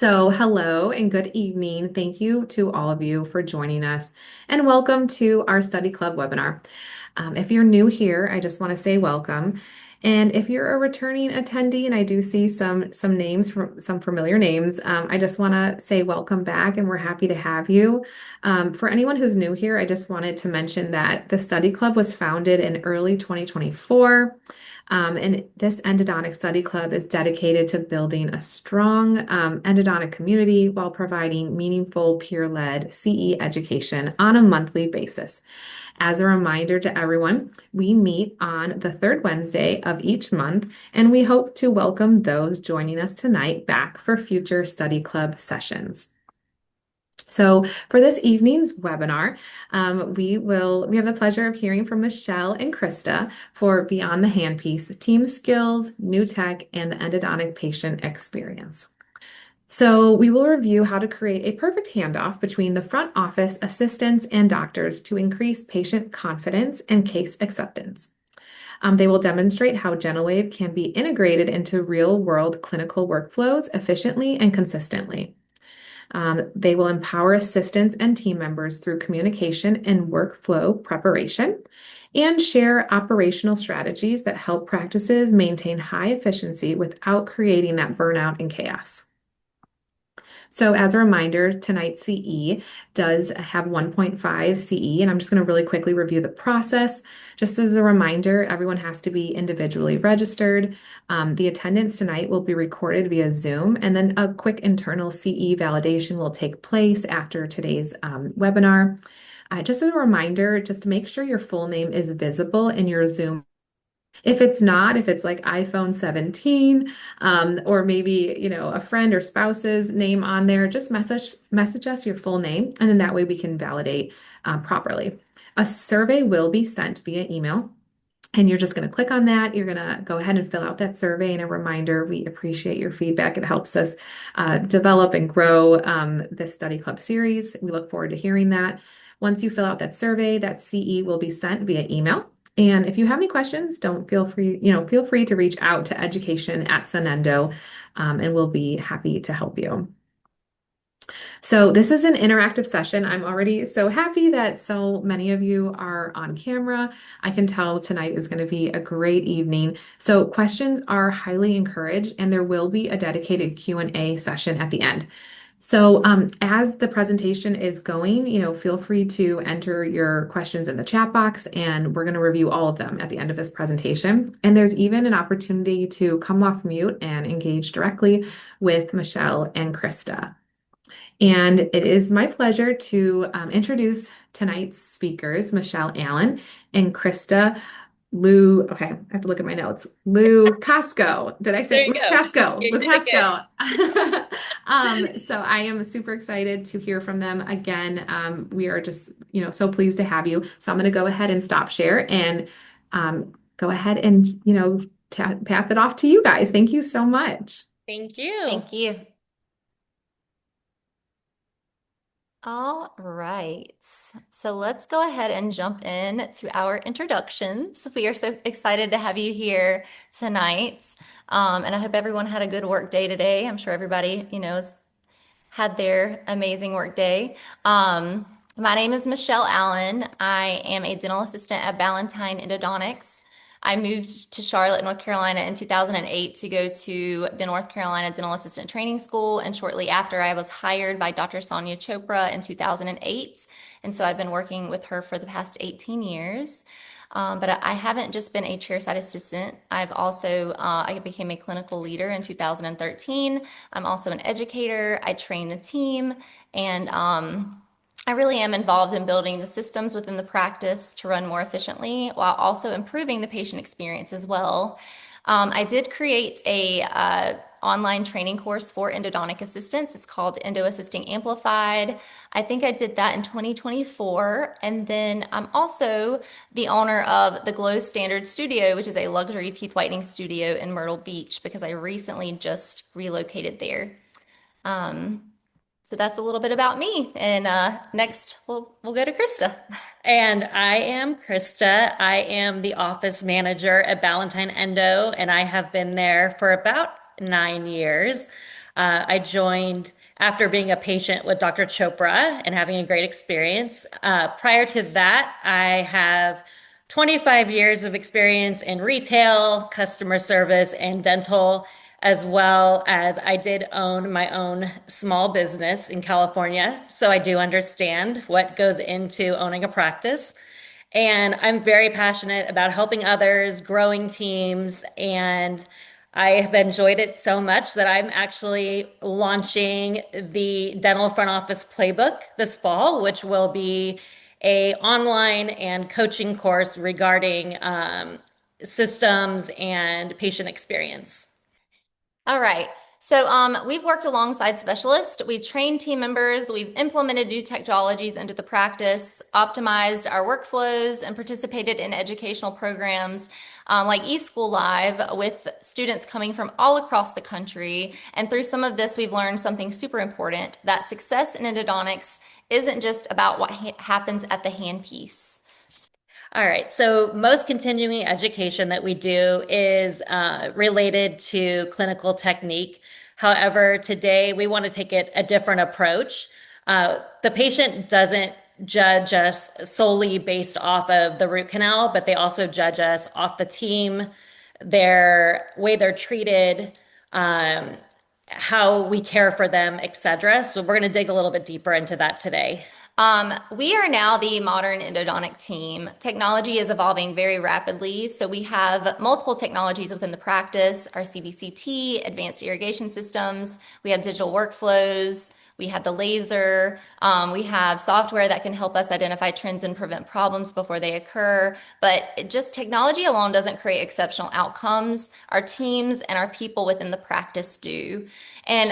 Hello and good evening. Thank you to all of you for joining us and welcome to our study club webinar. If you're new here, I just want to say welcome. And if you're a returning attendee, and I do see some names from some familiar names, I just want to say welcome back and we're happy to have you. For anyone who's new here, I just wanted to mention that the study club was founded in early 2024. And this endodontic study club is dedicated to building a strong endodontic community while providing meaningful peer-led CE education on a monthly basis. As a reminder to everyone, we meet on the third Wednesday of each month, and we hope to welcome those joining us tonight back for future study club sessions. So for this evening's webinar, we have the pleasure of hearing from Michelle and Krista for Beyond the Handpiece, Team Skills, New Tech, and the Endodontic Patient Experience. So we will review how to create a perfect handoff between the front office assistants and doctors to increase patient confidence and case acceptance. They will demonstrate how GentleWave can be integrated into real-world clinical workflows efficiently and consistently. They will empower assistants and team members through communication and workflow preparation and share operational strategies that help practices maintain high efficiency without creating that burnout and chaos. So as a reminder, tonight's CE does have 1.5 CE, and I'm just going to really quickly review the process. Just as a reminder, everyone has to be individually registered. The attendance tonight will be recorded via Zoom, and then a quick internal CE validation will take place after today's webinar. Just as a reminder, just make sure your full name is visible in your Zoom. If it's not, if it's like iPhone 17, or maybe, a friend or spouse's name on there, just message us your full name, and then that way we can validate properly. A survey will be sent via email, and you're just going to click on that. You're going to go ahead and fill out that survey. And a reminder, we appreciate your feedback. It helps us develop and grow this study club series. We look forward to hearing that. Once you fill out that survey, that CE will be sent via email. And if you have any questions, feel free to reach out to education@Sonendo, and we'll be happy to help you. So this is an interactive session. I'm already so happy that so many of you are on camera. I can tell tonight is going to be a great evening. So questions are highly encouraged, and there will be a dedicated Q&A session at the end. So as the presentation is going, feel free to enter your questions in the chat box, and we're going to review all of them at the end of this presentation. And there's even an opportunity to come off mute and engage directly with Michelle and Krista. And it is my pleasure to introduce tonight's speakers, Michelle Allen and Krista okay, I have to look at my notes. Lukaesko. Did I say There you go. Lukaesko? You did it good. Lukaesko. So I am super excited to hear from them again. We are just, so pleased to have you. So I'm going to go ahead and stop share and go ahead and, pass it off to you guys. Thank you so much. Thank you. Thank you. All right, so let's go ahead and jump in to our introductions. We are so excited to have you here tonight, and I hope everyone had a good work day today. I'm sure everybody, has had their amazing work day. My name is Michelle Allen. I am a dental assistant at Ballantine Endodontics. I moved to Charlotte, North Carolina in 2008 to go to the North Carolina Dental Assistant Training School, and shortly after I was hired by Dr. Sonia Chopra in 2008, and so I've been working with her for the past 18 years. But I haven't just been a chairside assistant. I've also, I became a clinical leader in 2013. I'm also an educator. I train the team, and I really am involved in building the systems within the practice to run more efficiently while also improving the patient experience as well. I did create a online training course for endodontic assistants. It's called Endo Assisting Amplified. I think I did that in 2024. And then I'm also the owner of the Glow Standard Studio, which is a luxury teeth whitening studio in Myrtle Beach because I recently just relocated there. So that's a little bit about me. And next, we'll go to Krista. And I am Krista. I am the office manager at Ballantine Endo, and I have been there for about 9 years. I joined after being a patient with Dr. Chopra and having a great experience. Prior to that, I have 25 years of experience in retail, customer service, and dental, as well as I did own my own small business in California. So I do understand what goes into owning a practice. And I'm very passionate about helping others, growing teams, and I have enjoyed it so much that I'm actually launching the dental front office playbook this fall, which will be a online and coaching course regarding systems and patient experience. All right. So we've worked alongside specialists. We've trained team members. We've implemented new technologies into the practice, optimized our workflows, and participated in educational programs like eSchool Live with students coming from all across the country. And through some of this, we've learned something super important, that success in endodontics isn't just about what happens at the handpiece. All right, so most continuing education that we do is related to clinical technique. However, today we want to take it a different approach. The patient doesn't judge us solely based off of the root canal, but they also judge us off the team, their way they're treated, um, how we care for them, etc. So we're going to dig a little bit deeper into that today. We are now the modern endodontic team. Technology is evolving very rapidly, so we have multiple technologies within the practice, our CBCT, advanced irrigation systems, we have digital workflows, we have the laser, we have software that can help us identify trends and prevent problems before they occur. But just technology alone doesn't create exceptional outcomes. Our teams and our people within the practice do. And,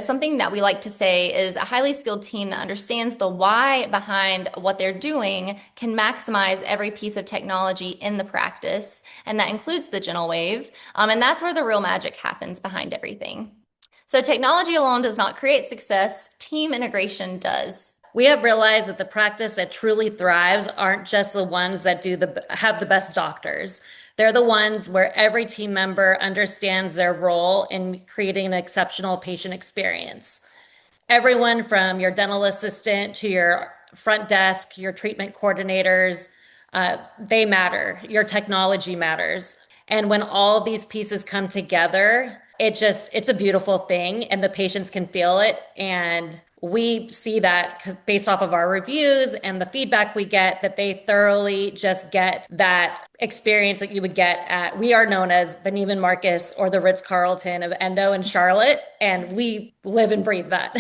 something that we like to say is a highly skilled team that understands the why behind what they're doing can maximize every piece of technology in the practice. And that includes the gentle wave. And that's where the real magic happens behind everything. So technology alone does not create success. Team integration does. We have realized that the practice that truly thrives aren't just the ones that have the best doctors. They're the ones where every team member understands their role in creating an exceptional patient experience. Everyone from your dental assistant to your front desk, your treatment coordinators, they matter. Your technology matters. And when all of these pieces come together, it's a beautiful thing and the patients can feel it. And we see that based off of our reviews and the feedback we get, that they thoroughly just get that experience that you would get we are known as the Neiman Marcus or the Ritz-Carlton of endo in Charlotte, and we live and breathe that.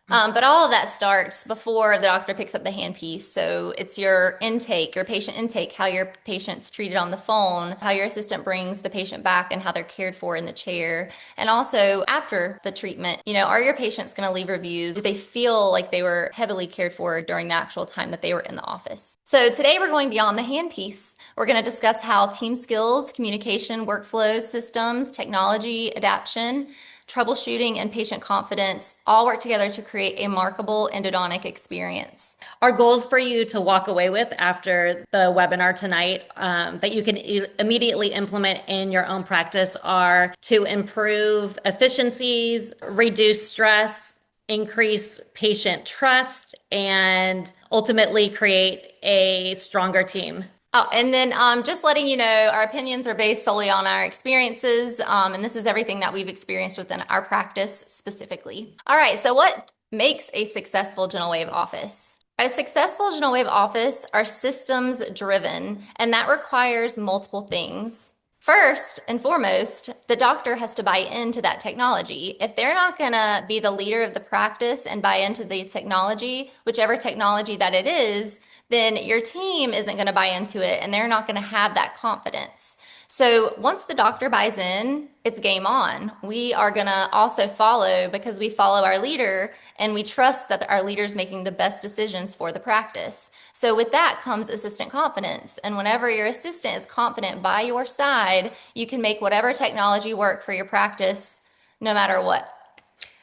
But all of that starts before the doctor picks up the handpiece. So it's your intake, your patient intake, how your patient's treated on the phone, how your assistant brings the patient back and how they're cared for in the chair. And also after the treatment, are your patients going to leave reviews? Do they feel like they were heavily cared for during the actual time that they were in the office? So today we're going beyond the handpiece. We're going to discuss how team skills, communication, workflows, systems, technology, adaptation, troubleshooting, and patient confidence all work together to create a remarkable endodontic experience. Our goals for you to walk away with after the webinar tonight that you can immediately implement in your own practice are to improve efficiencies, reduce stress, increase patient trust, and ultimately create a stronger team. Oh, and then just letting you know, our opinions are based solely on our experiences, and this is everything that we've experienced within our practice specifically. All right, so what makes a successful gentle wave office? A successful gentle wave office are systems driven, and that requires multiple things. First and foremost, the doctor has to buy into that technology. If they're not going to be the leader of the practice and buy into the technology, whichever technology that it is, then your team isn't going to buy into it and they're not going to have that confidence. So once the doctor buys in, it's game on. We are going to also follow because we follow our leader and we trust that our leader is making the best decisions for the practice. So with that comes assistant confidence. And whenever your assistant is confident by your side, you can make whatever technology work for your practice, no matter what.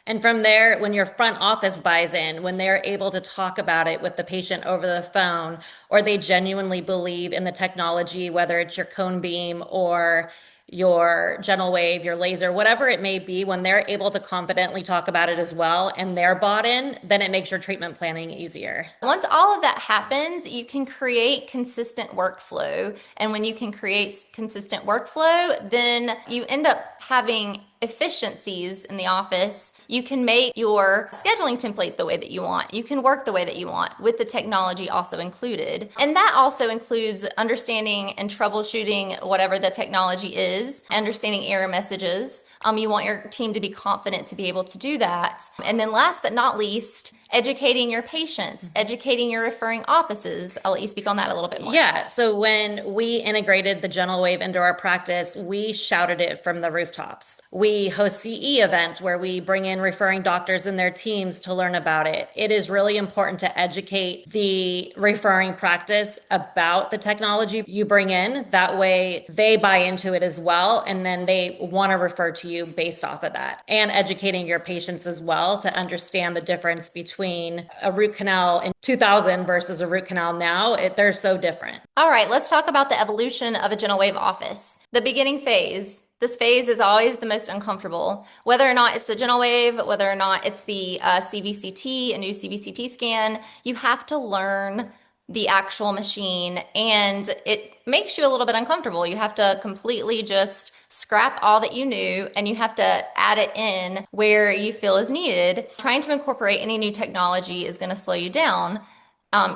And from there, when your front office buys in, when they're able to talk about it with the patient over the phone, or they genuinely believe in the technology, whether it's your cone beam or your gentle wave, your laser, whatever it may be, when they're able to confidently talk about it as well and they're bought in, then it makes your treatment planning easier. Once all of that happens, you can create consistent workflow. And when you can create consistent workflow, then you end up having efficiencies in the office. You can make your scheduling template the way that you want. You can work the way that you want with the technology also included. And that also includes understanding and troubleshooting whatever the technology is, understanding error messages. You want your team to be confident to be able to do that. And then last but not least, educating your patients, educating your referring offices. I'll let you speak on that a little bit more. Yeah. So when we integrated the gentle wave into our practice, we shouted it from the rooftops. We host CE events where we bring in referring doctors and their teams to learn about it. It is really important to educate the referring practice about the technology you bring in. That way they buy into it as well. And then they want to refer to you based off of that, and educating your patients as well to understand the difference between a root canal in 2000 versus a root canal now. They're so different. All right, let's talk about the evolution of a gentle wave office. The beginning phase. This phase is always the most uncomfortable. Whether or not it's the gentle wave, whether or not it's the CVCT, a new CVCT scan, you have to learn the actual machine, and it makes you a little bit uncomfortable. You have to completely just scrap all that you knew and you have to add it in where you feel is needed. Trying to incorporate any new technology is going to slow you down.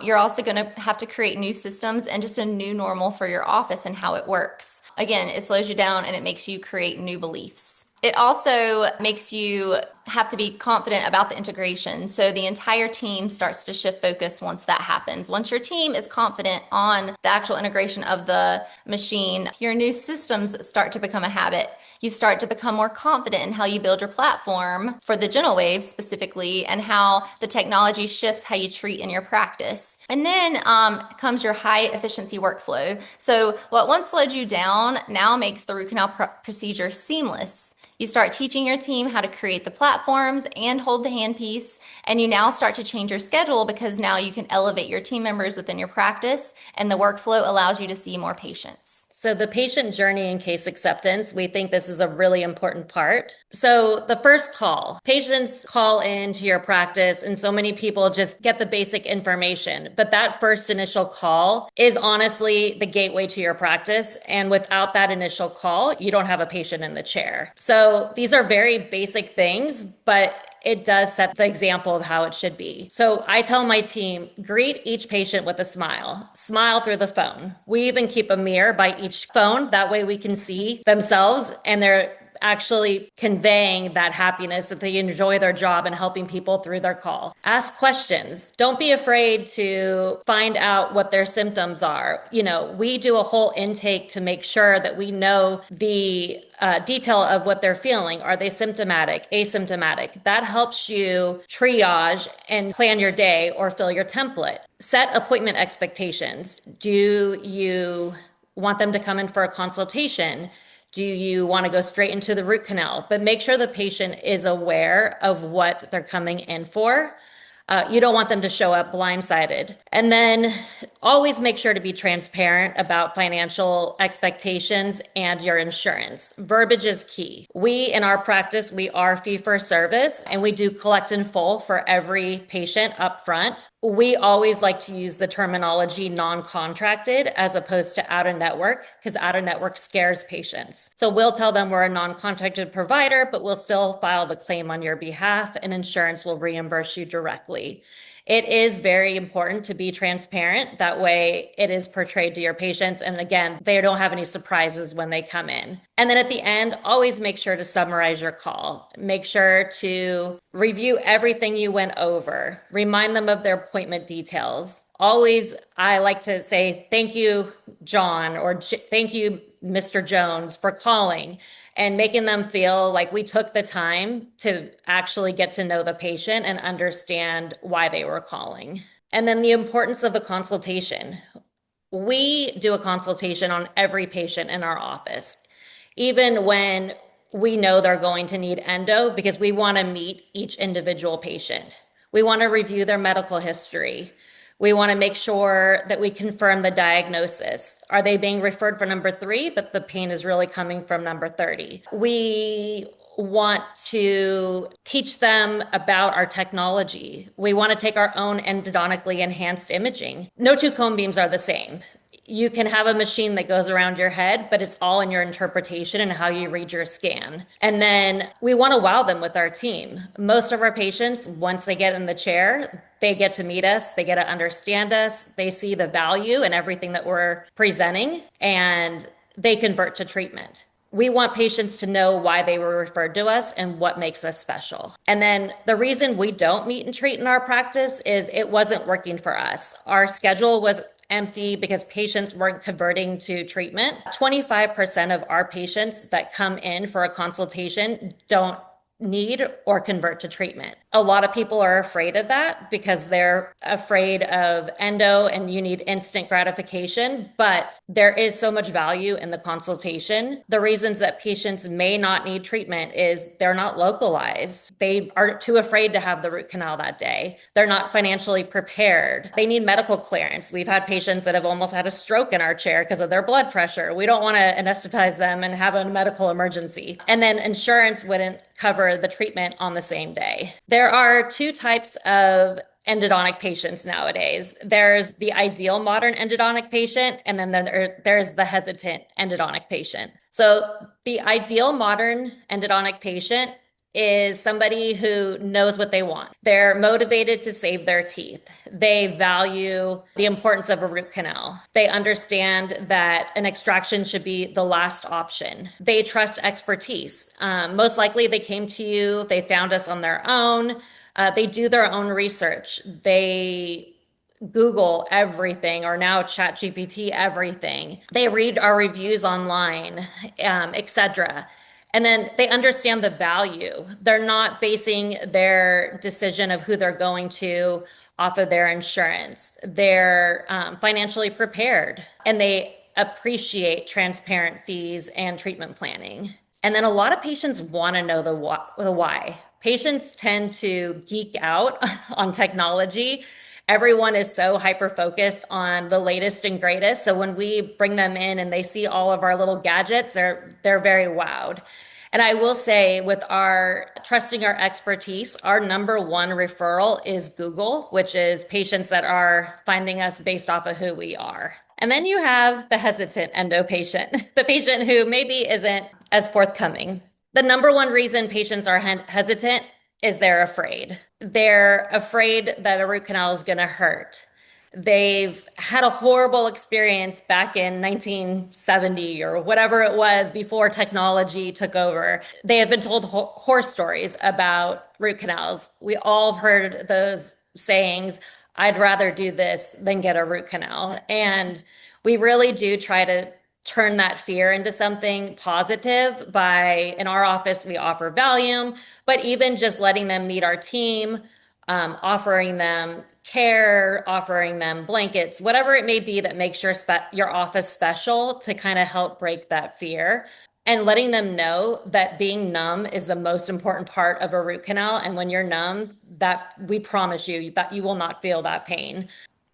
You're also going to have to create new systems and just a new normal for your office and how it works. Again, it slows you down and it makes you create new beliefs. It also makes you have to be confident about the integration. So the entire team starts to shift focus once that happens. Once your team is confident on the actual integration of the machine, your new systems start to become a habit. You start to become more confident in how you build your platform for the gentle wave specifically, and how the technology shifts how you treat in your practice. And then comes your high efficiency workflow. So what once slowed you down now makes the root canal procedure seamless. You start teaching your team how to create the platforms and hold the handpiece, and you now start to change your schedule because now you can elevate your team members within your practice, and the workflow allows you to see more patients. So the patient journey and case acceptance, we think this is a really important part. So the first call, patients call into your practice and so many people just get the basic information. But that first initial call is honestly the gateway to your practice. And without that initial call, you don't have a patient in the chair. So these are very basic things, but it does set the example of how it should be. So I tell my team, greet each patient with a smile. Smile through the phone. We even keep a mirror by each phone. That way we can see themselves and they're actually conveying that happiness that they enjoy their job and helping people through their call. Ask questions. Don't be afraid to find out what their symptoms are. We do a whole intake to make sure that we know the detail of what they're feeling. Are they symptomatic, asymptomatic? That helps you triage and plan your day or fill your template. Set appointment expectations. Do you want them to come in for a consultation? Do you want to go straight into the root canal? But make sure the patient is aware of what they're coming in for. You don't want them to show up blindsided. And then always make sure to be transparent about financial expectations and your insurance. Verbiage is key. In our practice, we are fee for service and we do collect in full for every patient up front. We always like to use the terminology non-contracted as opposed to out of network, because out of network scares patients. So we'll tell them we're a non-contracted provider, but we'll still file the claim on your behalf and insurance will reimburse you directly. It is very important to be transparent. That way it is portrayed to your patients. And again, they don't have any surprises when they come in. And then at the end, always make sure to summarize your call. Make sure to review everything you went over. Remind them of their appointment details. Always, I like to say, thank you, John, or thank you, Mr. Jones, for calling, and making them feel like we took the time to actually get to know the patient and understand why they were calling. And then the importance of a consultation. We do a consultation on every patient in our office, even when we know they're going to need endo, because we want to meet each individual patient. We want to review their medical history. We want to make sure that we confirm the diagnosis. Are they being referred for number 3, but the pain is really coming from number 30? We want to teach them about our technology. We want to take our own endodontically enhanced imaging. No two cone beams are the same. You can have a machine that goes around your head, but it's all in your interpretation and how you read your scan. And then we want to wow them with our team. Most of our patients, once they get in the chair, they get to meet us, they get to understand us, they see the value in everything that we're presenting, and they convert to treatment. We want patients to know why they were referred to us and what makes us special. And then the reason we don't meet and treat in our practice is it wasn't working for us. Our schedule was empty because patients weren't converting to treatment. 25% of our patients that come in for a consultation don't need or convert to treatment. A lot of people are afraid of that because they're afraid of endo and you need instant gratification, but there is so much value in the consultation. The reasons that patients may not need treatment is they're not localized. They are too afraid to have the root canal that day. They're not financially prepared. They need medical clearance. We've had patients that have almost had a stroke in our chair because of their blood pressure. We don't want to anesthetize them and have a medical emergency. And then insurance wouldn't cover the treatment on the same day. There are 2 types of endodontic patients nowadays. There's the ideal modern endodontic patient, and then there's the hesitant endodontic patient. So the ideal modern endodontic patient is somebody who knows what they want. They're motivated to save their teeth. They value the importance of a root canal. They understand that an extraction should be the last option. They trust expertise. Most likely they came to you, they found us on their own. They do their own research. They Google everything, or now ChatGPT everything. They read our reviews online, etc. And then they understand the value. They're not basing their decision of who they're going to off of their insurance. They're financially prepared, and they appreciate transparent fees and treatment planning. And then a lot of patients want to know the why. Patients tend to geek out on technology. Everyone is so hyper focused on the latest and greatest. So when we bring them in and they see all of our little gadgets, they're very wowed. And I will say, with our trusting our expertise, our number 1 referral is Google, which is patients that are finding us based off of who we are. And then you have the hesitant endo patient, the patient who maybe isn't as forthcoming. The number 1 reason patients are hesitant is they're afraid. They're afraid that a root canal is going to hurt. They've had a horrible experience back in 1970 or whatever it was before technology took over. They have been told horror stories about root canals. We all have heard those sayings, I'd rather do this than get a root canal. And we really do try to turn that fear into something positive by, in our office, we offer Valium, but even just letting them meet our team, offering them care, offering them blankets, whatever it may be that makes your office special, to kind of help break that fear, and letting them know that being numb is the most important part of a root canal. And when you're numb, that we promise you that you will not feel that pain.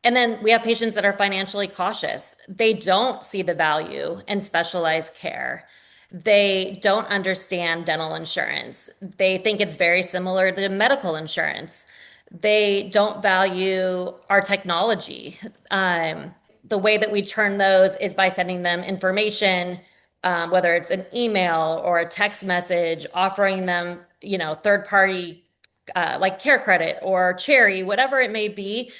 And then we have patients that are financially cautious. They don't see the value in specialized care. They don't understand dental insurance. They think it's very similar to medical insurance. They don't value our technology. The way that we turn those is by sending them information, whether it's an email or a text message, offering them, third party like Care Credit or Cherry, whatever it may be,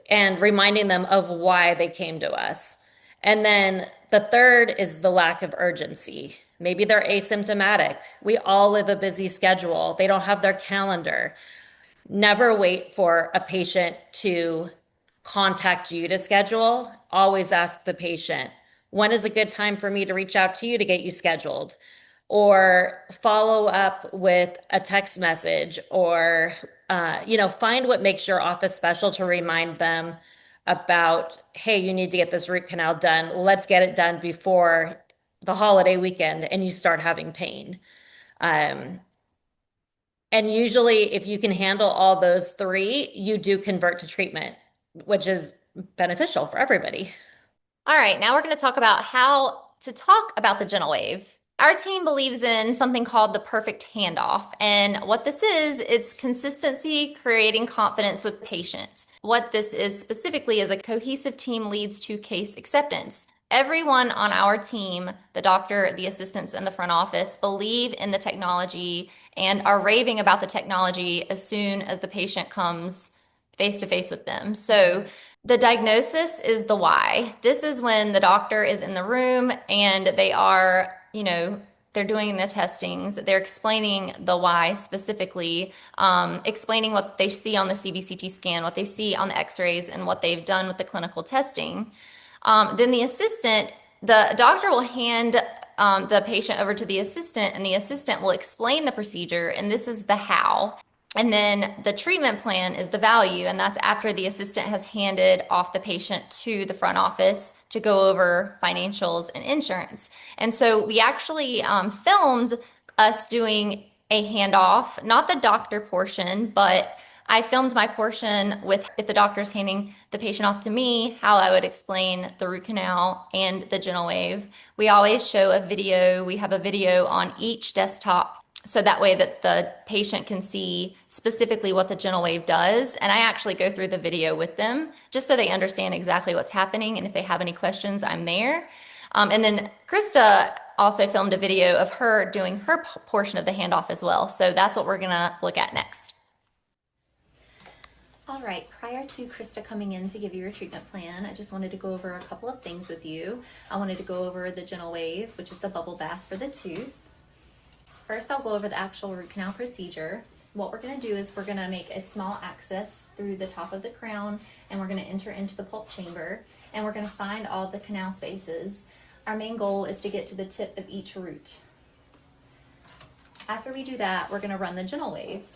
and reminding them of why they came to us. And then the third is the lack of urgency. Maybe they're asymptomatic. We all live a busy schedule. They don't have their calendar. Never wait for a patient to contact you to schedule. Always ask the patient, when is a good time for me to reach out to you to get you scheduled? Or follow up with a text message, or find what makes your office special to remind them about, hey, you need to get this root canal done. Let's get it done before the holiday weekend and you start having pain. And usually if you can handle all those 3, you do convert to treatment. which is beneficial for everybody. All right, now we're going to talk about how to talk about the gentle wave. Our team believes in something called the perfect handoff. And what this is, it's consistency, creating confidence with patients. What this is specifically is a cohesive team leads to case acceptance. Everyone on our team, the doctor, the assistants, and the front office, believe in the technology and are raving about the technology as soon as the patient comes face to face with them. So the diagnosis is the why. This is when the doctor is in the room and they are, they're doing the testings. They're explaining the why specifically, explaining what they see on the CBCT scan, what they see on the x-rays, and what they've done with the clinical testing. Then the doctor will hand the patient over to the assistant, and the assistant will explain the procedure, and this is the how. And then the treatment plan is the value, and that's after the assistant has handed off the patient to the front office to go over financials and insurance. And so we actually filmed us doing a handoff, not the doctor portion, but I filmed my portion with if the doctor's handing the patient off to me, how I would explain the root canal and the gentle wave. We always show a video. We have a video on each desktop so that way that the patient can see specifically what the gentle wave does. And I actually go through the video with them just so they understand exactly what's happening. And if they have any questions, I'm there. And then Krista also filmed a video of her doing her portion of the handoff as well. So that's what we're going to look at next. All right, prior to Krista coming in to give you your treatment plan, I just wanted to go over a couple of things with you. I wanted to go over the gentle wave, which is the bubble bath for the tooth. First, I'll go over the actual root canal procedure. What we're going to do is we're going to make a small access through the top of the crown, and we're going to enter into the pulp chamber, and we're going to find all the canal spaces. Our main goal is to get to the tip of each root. After we do that, we're going to run the gentle wave.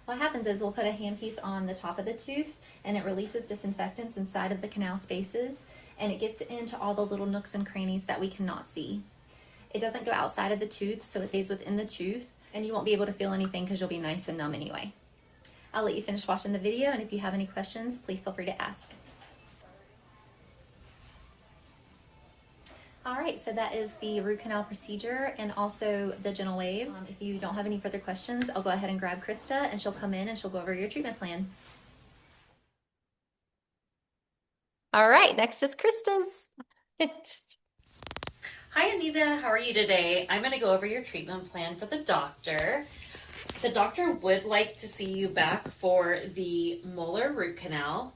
What happens is we'll put a handpiece on the top of the tooth, and it releases disinfectants inside of the canal spaces, and it gets into all the little nooks and crannies that we cannot see. It doesn't go outside of the tooth, so it stays within the tooth, and you won't be able to feel anything because you'll be nice and numb anyway. I'll let you finish watching the video, and if you have any questions, please feel free to ask. All right, so that is the root canal procedure and also the gentle wave. If you don't have any further questions, I'll go ahead and grab Krista, and she'll come in and she'll go over your treatment plan. All right, next is Krista's. Hi, Anita. How are you today? I'm going to go over your treatment plan for the doctor. The doctor would like to see you back for the molar root canal.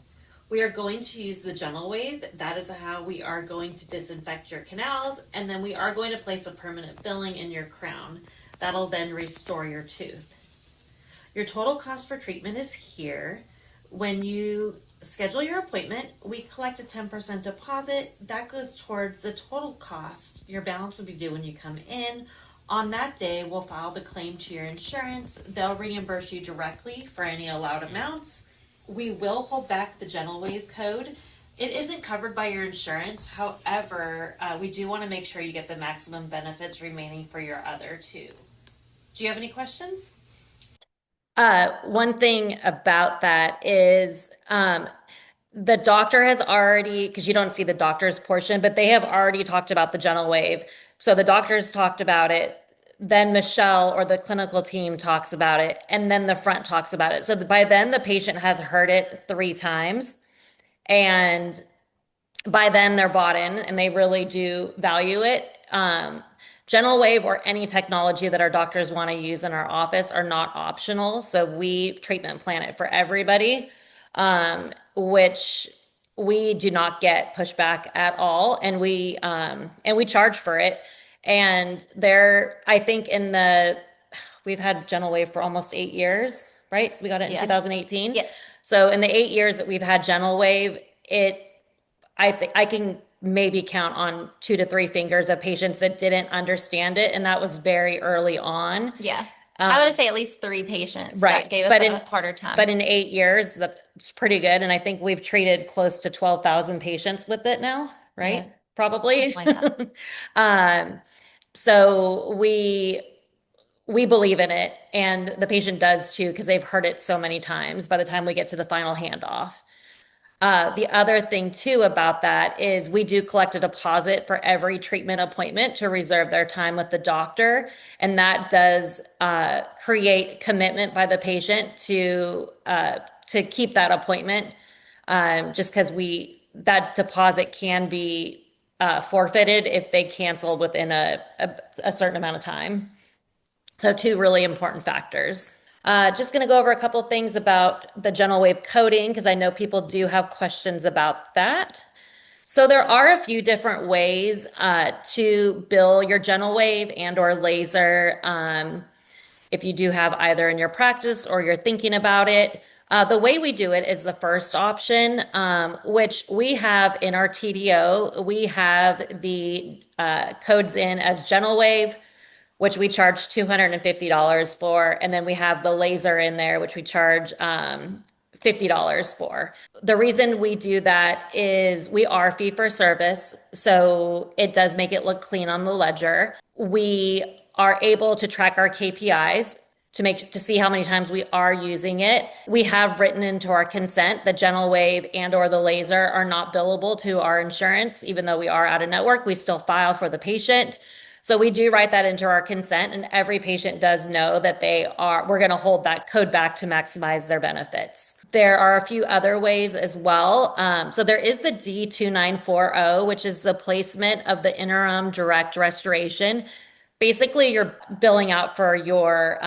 We are going to use the gentle wave. That is how we are going to disinfect your canals, and then we are going to place a permanent filling in your crown. That'll then restore your tooth. Your total cost for treatment is here. When you schedule your appointment, we collect a 10% deposit. That goes towards the total cost. Your balance will be due when you come in. On that day, we'll file the claim to your insurance. They'll reimburse you directly for any allowed amounts. We will hold back the gentle wave code. It isn't covered by your insurance. However, we do want to make sure you get the maximum benefits remaining for your other two. Do you have any questions? One thing about that is the doctor has already, because you don't see the doctor's portion, but they have already talked about the gentle wave. So the doctor's talked about it. Then Michelle or the clinical team talks about it, and then the front talks about it. So by then, the patient has heard it 3 times, and by then they're bought in and they really do value it. Gentle wave or any technology that our doctors want to use in our office are not optional. So we treatment plan it for everybody, which we do not get pushback at all, and we charge for it. And I think we've had gentle wave for almost 8 years, right? We got it in 2018. Yeah. So in the 8 years that we've had gentle wave, I think I can maybe count on 2 to 3 fingers of patients that didn't understand it, and that was very early on. Yeah. I would say at least 3 patients Right. that gave us a harder time. But in 8 years, that's pretty good. And I think we've treated close to 12,000 patients with it now, right? Yeah. Probably. Something like that. So we we believe in it, and the patient does too, because they've heard it so many times by the time we get to the final handoff. The other thing too about that is we do collect a deposit for every treatment appointment to reserve their time with the doctor, and that does create commitment by the patient to keep that appointment. Just because we that deposit can be forfeited if they cancel within a certain amount of time. So two really important factors. Just going to go over a couple things about the gentle wave coding because I know people do have questions about that. So there are a few different ways to bill your gentle wave and or laser if you do have either in your practice or you're thinking about it. The way we do it is the first option, which we have in our TDO. We have the codes in as gentle wave, which we charge $250 for. And then we have the laser in there, which we charge $50 for. The reason we do that is we are fee for service. So it does make it look clean on the ledger. We are able to track our KPIs to see how many times we are using it. We have written into our consent the gentle wave and or the laser are not billable to our insurance, even though we are out of network, we still file for the patient. So we do write that into our consent, and every patient does know that we're going to hold that code back to maximize their benefits. There are a few other ways as well. So there is the D2940, which is the placement of the interim direct restoration. Basically, you're billing out for your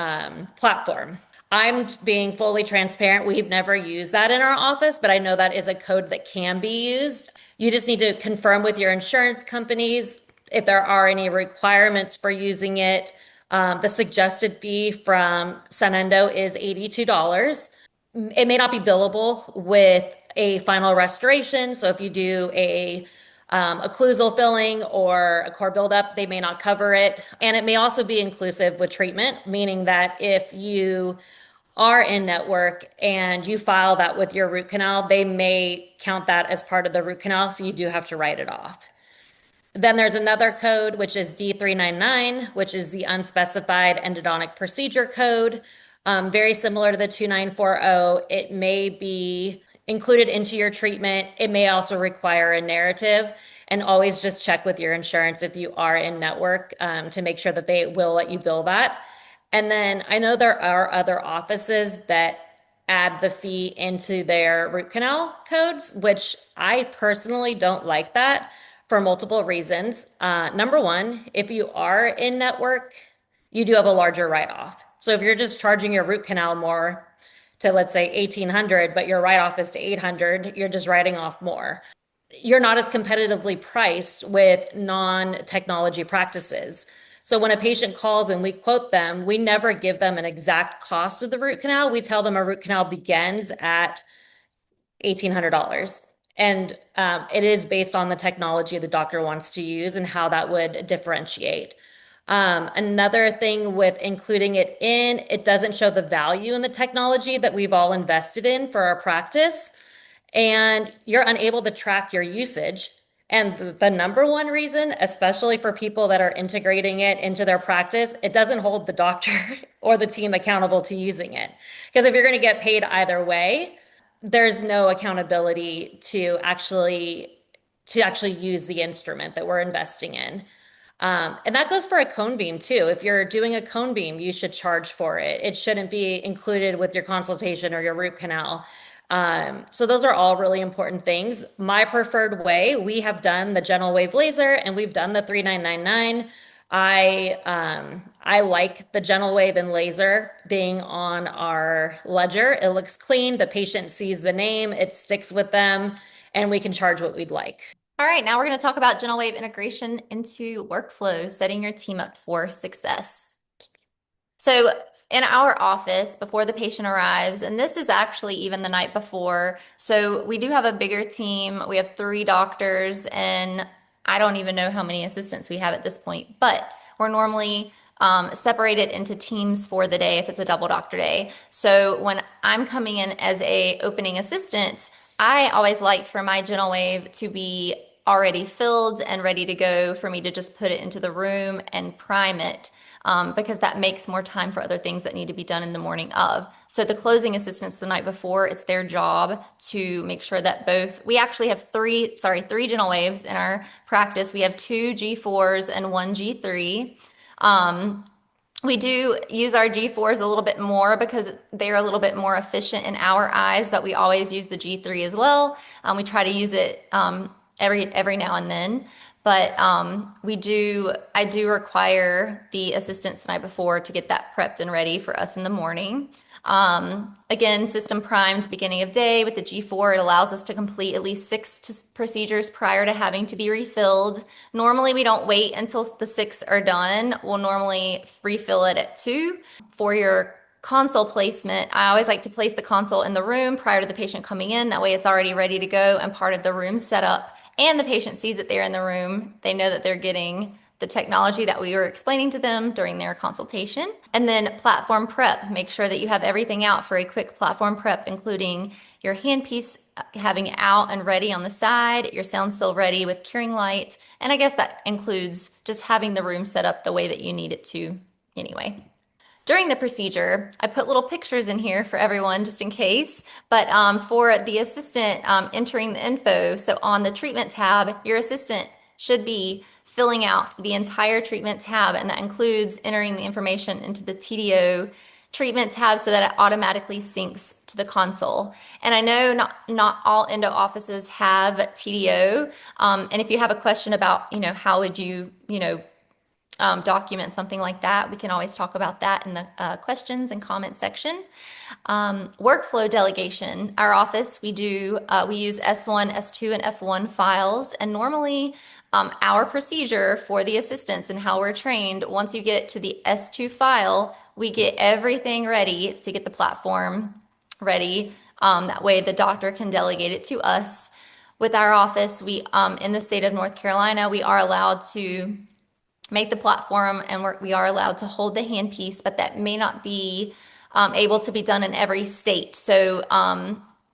platform. I'm being fully transparent. We've never used that in our office, but I know that is a code that can be used. You just need to confirm with your insurance companies if there are any requirements for using it. The suggested fee from Sunendo is $82. It may not be billable with a final restoration. So if you do a occlusal filling or a core buildup, they may not cover it. And it may also be inclusive with treatment, meaning that if you are in network and you file that with your root canal, they may count that as part of the root canal. So you do have to write it off. Then there's another code, which is D399, which is the unspecified endodontic procedure code. Very similar to the 2940. It may be included into your treatment. It may also require a narrative. And always just check with your insurance if you are in network to make sure that they will let you bill that. And then I know there are other offices that add the fee into their root canal codes, which I personally don't like that for multiple reasons. Number one, if you are in network, you do have a larger write-off. So if you're just charging your root canal more to, let's say, 1,800, but your write-off is to 800, you're just writing off more. You're not as competitively priced with non-technology practices. So when a patient calls and we quote them, we never give them an exact cost of the root canal. We tell them a root canal begins at $1,800. And it is based on the technology the doctor wants to use and how that would differentiate. Another thing with including it in, it doesn't show the value in the technology that we've all invested in for our practice. And you're unable to track your usage. And the number one reason, especially for people that are integrating it into their practice, it doesn't hold the doctor or the team accountable to using it. Because if you're going to get paid either way, there's no accountability to actually use the instrument that we're investing in. And that goes for a cone beam too. If you're doing a cone beam, you should charge for it. It shouldn't be included with your consultation or your root canal. So those are all really important things. My preferred way, we have done the gentle wave laser and we've done the 3999. I like the gentle wave and laser being on our ledger. It looks clean. The patient sees the name, it sticks with them, and we can charge what we'd like. All right, now we're going to talk about gentle wave integration into workflows, setting your team up for success. So in our office before the patient arrives, and this is actually even the night before, so we do have a bigger team. We have 3 doctors, and I don't even know how many assistants we have at this point, but we're normally separated into teams for the day if it's a double doctor day. So when I'm coming in as a opening assistant, I always like for my gentle wave to be already filled and ready to go for me to just put it into the room and prime it. because that makes more time for other things that need to be done in the morning of. So the closing assistants the night before, it's their job to make sure that we actually have three dental waves in our practice. We have two G4s and one G3. We do use our G4s a little bit more because they're a little bit more efficient in our eyes, but we always use the G3 as well. We try to use it every now and then. But I do require the assistants the night before to get that prepped and ready for us in the morning. Again, system primed beginning of day with the G4. It allows us to complete at least 6 procedures prior to having to be refilled. Normally, we don't wait until the 6 are done. We'll normally refill it at 2. For your console placement, I always like to place the console in the room prior to the patient coming in. That way it's already ready to go and part of the room setup. And the patient sees it there in the room. They know that they're getting the technology that we were explaining to them during their consultation. And then platform prep. Make sure that you have everything out for a quick platform prep, including your handpiece having it out and ready on the side, your sound still ready with curing light. And I guess that includes just having the room set up the way that you need it to anyway. During the procedure, I put little pictures in here for everyone just in case, but for the assistant entering the info, so on the treatment tab, your assistant should be filling out the entire treatment tab, and that includes entering the information into the TDO treatment tab so that it automatically syncs to the console. And I know not all endo offices have TDO, and if you have a question about, how would you, document something like that, we can always talk about that in the questions and comment section. Workflow delegation. Our office, we use S1, S2, and F1 files, and normally our procedure for the assistants and how we're trained, once you get to the S2 file, we get everything ready to get the platform ready. That way the doctor can delegate it to us. With our office, we in the state of North Carolina, we are allowed to make the platform and we are allowed to hold the handpiece, but that may not be able to be done in every state. So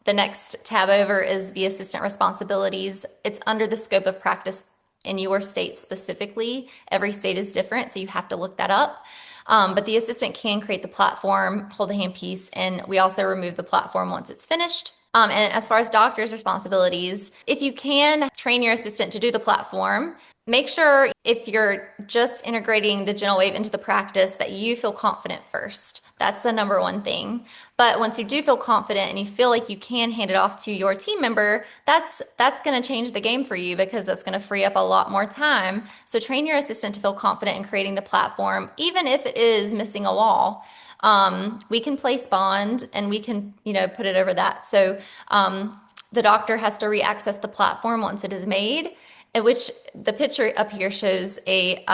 the next tab over is the assistant responsibilities. It's under the scope of practice in your state specifically. Every state is different, so you have to look that up. But the assistant can create the platform, hold the handpiece, and we also remove the platform once it's finished. And as far as doctor's responsibilities, if you can train your assistant to do the platform, make sure if you're just integrating the gentle wave into the practice that you feel confident first. That's the number one thing. But once you do feel confident and you feel like you can hand it off to your team member, that's going to change the game for you because that's going to free up a lot more time. So train your assistant to feel confident in creating the platform, even if it is missing a wall. We can place bond and we can, put it over that. So the doctor has to re-access the platform once it is made, in which the picture up here shows a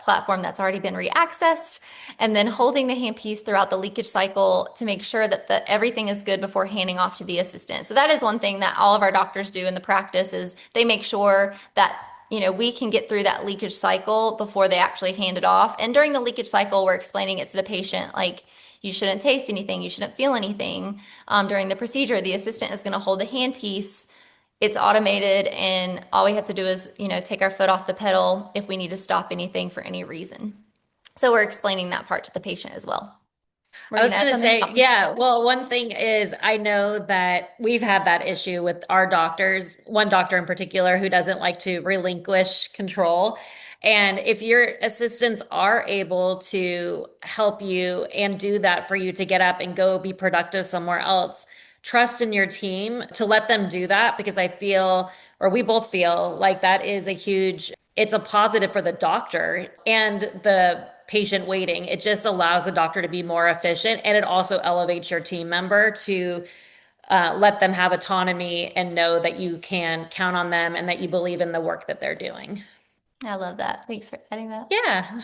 platform that's already been re-accessed, and then holding the handpiece throughout the leakage cycle to make sure that everything is good before handing off to the assistant. So that is one thing that all of our doctors do in the practice is they make sure that we can get through that leakage cycle before they actually hand it off. And during the leakage cycle, we're explaining it to the patient, like you shouldn't taste anything, you shouldn't feel anything. During the procedure, the assistant is going to hold the handpiece. It's automated, and all we have to do is, take our foot off the pedal if we need to stop anything for any reason. So we're explaining that part to the patient as well. I was going to say, yeah, well, one thing is I know that we've had that issue with our doctors, one doctor in particular who doesn't like to relinquish control. And if your assistants are able to help you and do that for you to get up and go be productive somewhere else, trust in your team to let them do that, because I feel, or we both feel like that is it's a positive for the doctor and the patient waiting. It just allows the doctor to be more efficient, and it also elevates your team member to let them have autonomy and know that you can count on them and that you believe in the work that they're doing. I love that. Thanks for adding that. Yeah.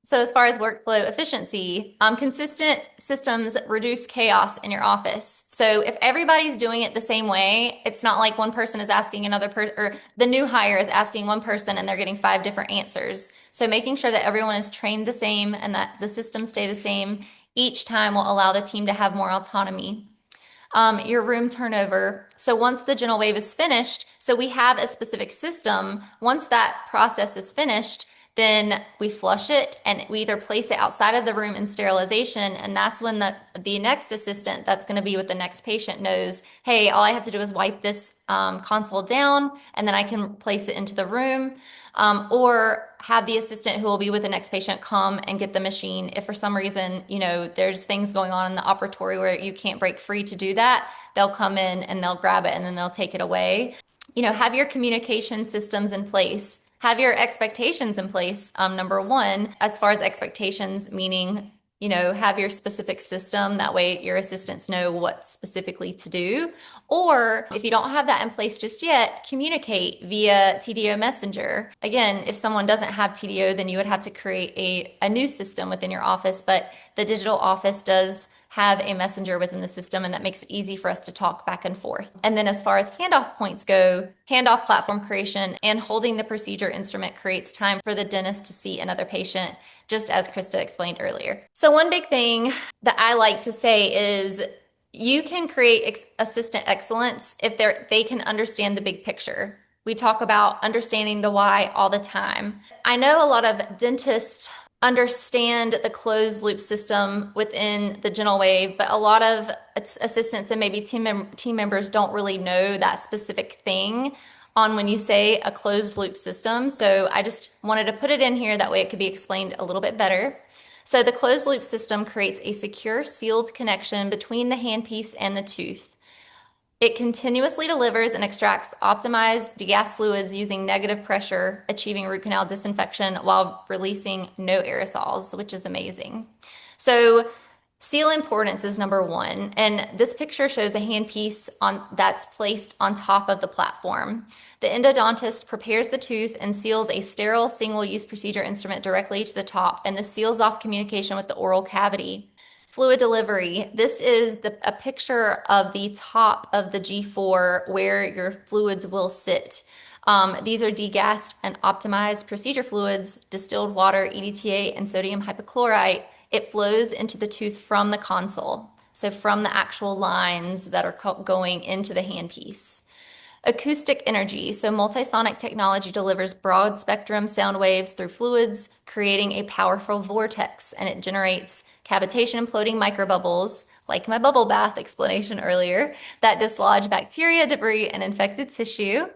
So as far as workflow efficiency, consistent systems reduce chaos in your office. So if everybody's doing it the same way, it's not like one person is asking another person, or the new hire is asking one person and they're getting 5 different answers. So making sure that everyone is trained the same and that the systems stay the same each time will allow the team to have more autonomy. Your room turnover. So once the gentle wave is finished, so we have a specific system. Once that process is finished, Then we flush it and we either place it outside of the room in sterilization. And that's when the next assistant that's going to be with the next patient knows, hey, all I have to do is wipe this console down and then I can place it into the room. Or have the assistant who will be with the next patient come and get the machine. If for some reason, there's things going on in the operatory where you can't break free to do that, they'll come in and they'll grab it and then they'll take it away. Have your communication systems in place. Have your expectations in place. Number one, as far as expectations, meaning, have your specific system. That way your assistants know what specifically to do. Or if you don't have that in place just yet, communicate via TDO Messenger. Again, if someone doesn't have TDO, then you would have to create a new system within your office, but the digital office does have a messenger within the system, and that makes it easy for us to talk back and forth. And then as far as handoff points go, handoff platform creation and holding the procedure instrument creates time for the dentist to see another patient, just as Krista explained earlier. So one big thing that I like to say is you can create assistant excellence if they can understand the big picture. We talk about understanding the why all the time. I know a lot of dentists understand the closed loop system within the GentleWave, but a lot of assistants and maybe team members don't really know that specific thing on when you say a closed loop system. So I just wanted to put it in here, that way it could be explained a little bit better. So the closed loop system creates a secure sealed connection between the handpiece and the tooth. It continuously delivers and extracts optimized degas fluids using negative pressure, achieving root canal disinfection while releasing no aerosols, which is amazing. So seal importance is number one. And this picture shows a handpiece that's placed on top of the platform. The endodontist prepares the tooth and seals a sterile single-use procedure instrument directly to the top, and this seals off communication with the oral cavity. Fluid delivery. This is a picture of the top of the G4 where your fluids will sit. These are degassed and optimized procedure fluids, distilled water, EDTA, and sodium hypochlorite. It flows into the tooth from the console, so from the actual lines that are going into the handpiece. Acoustic energy. So multisonic technology delivers broad spectrum sound waves through fluids, creating a powerful vortex, and it generates cavitation imploding microbubbles, like my bubble bath explanation earlier, that dislodge bacteria, debris, and infected tissue.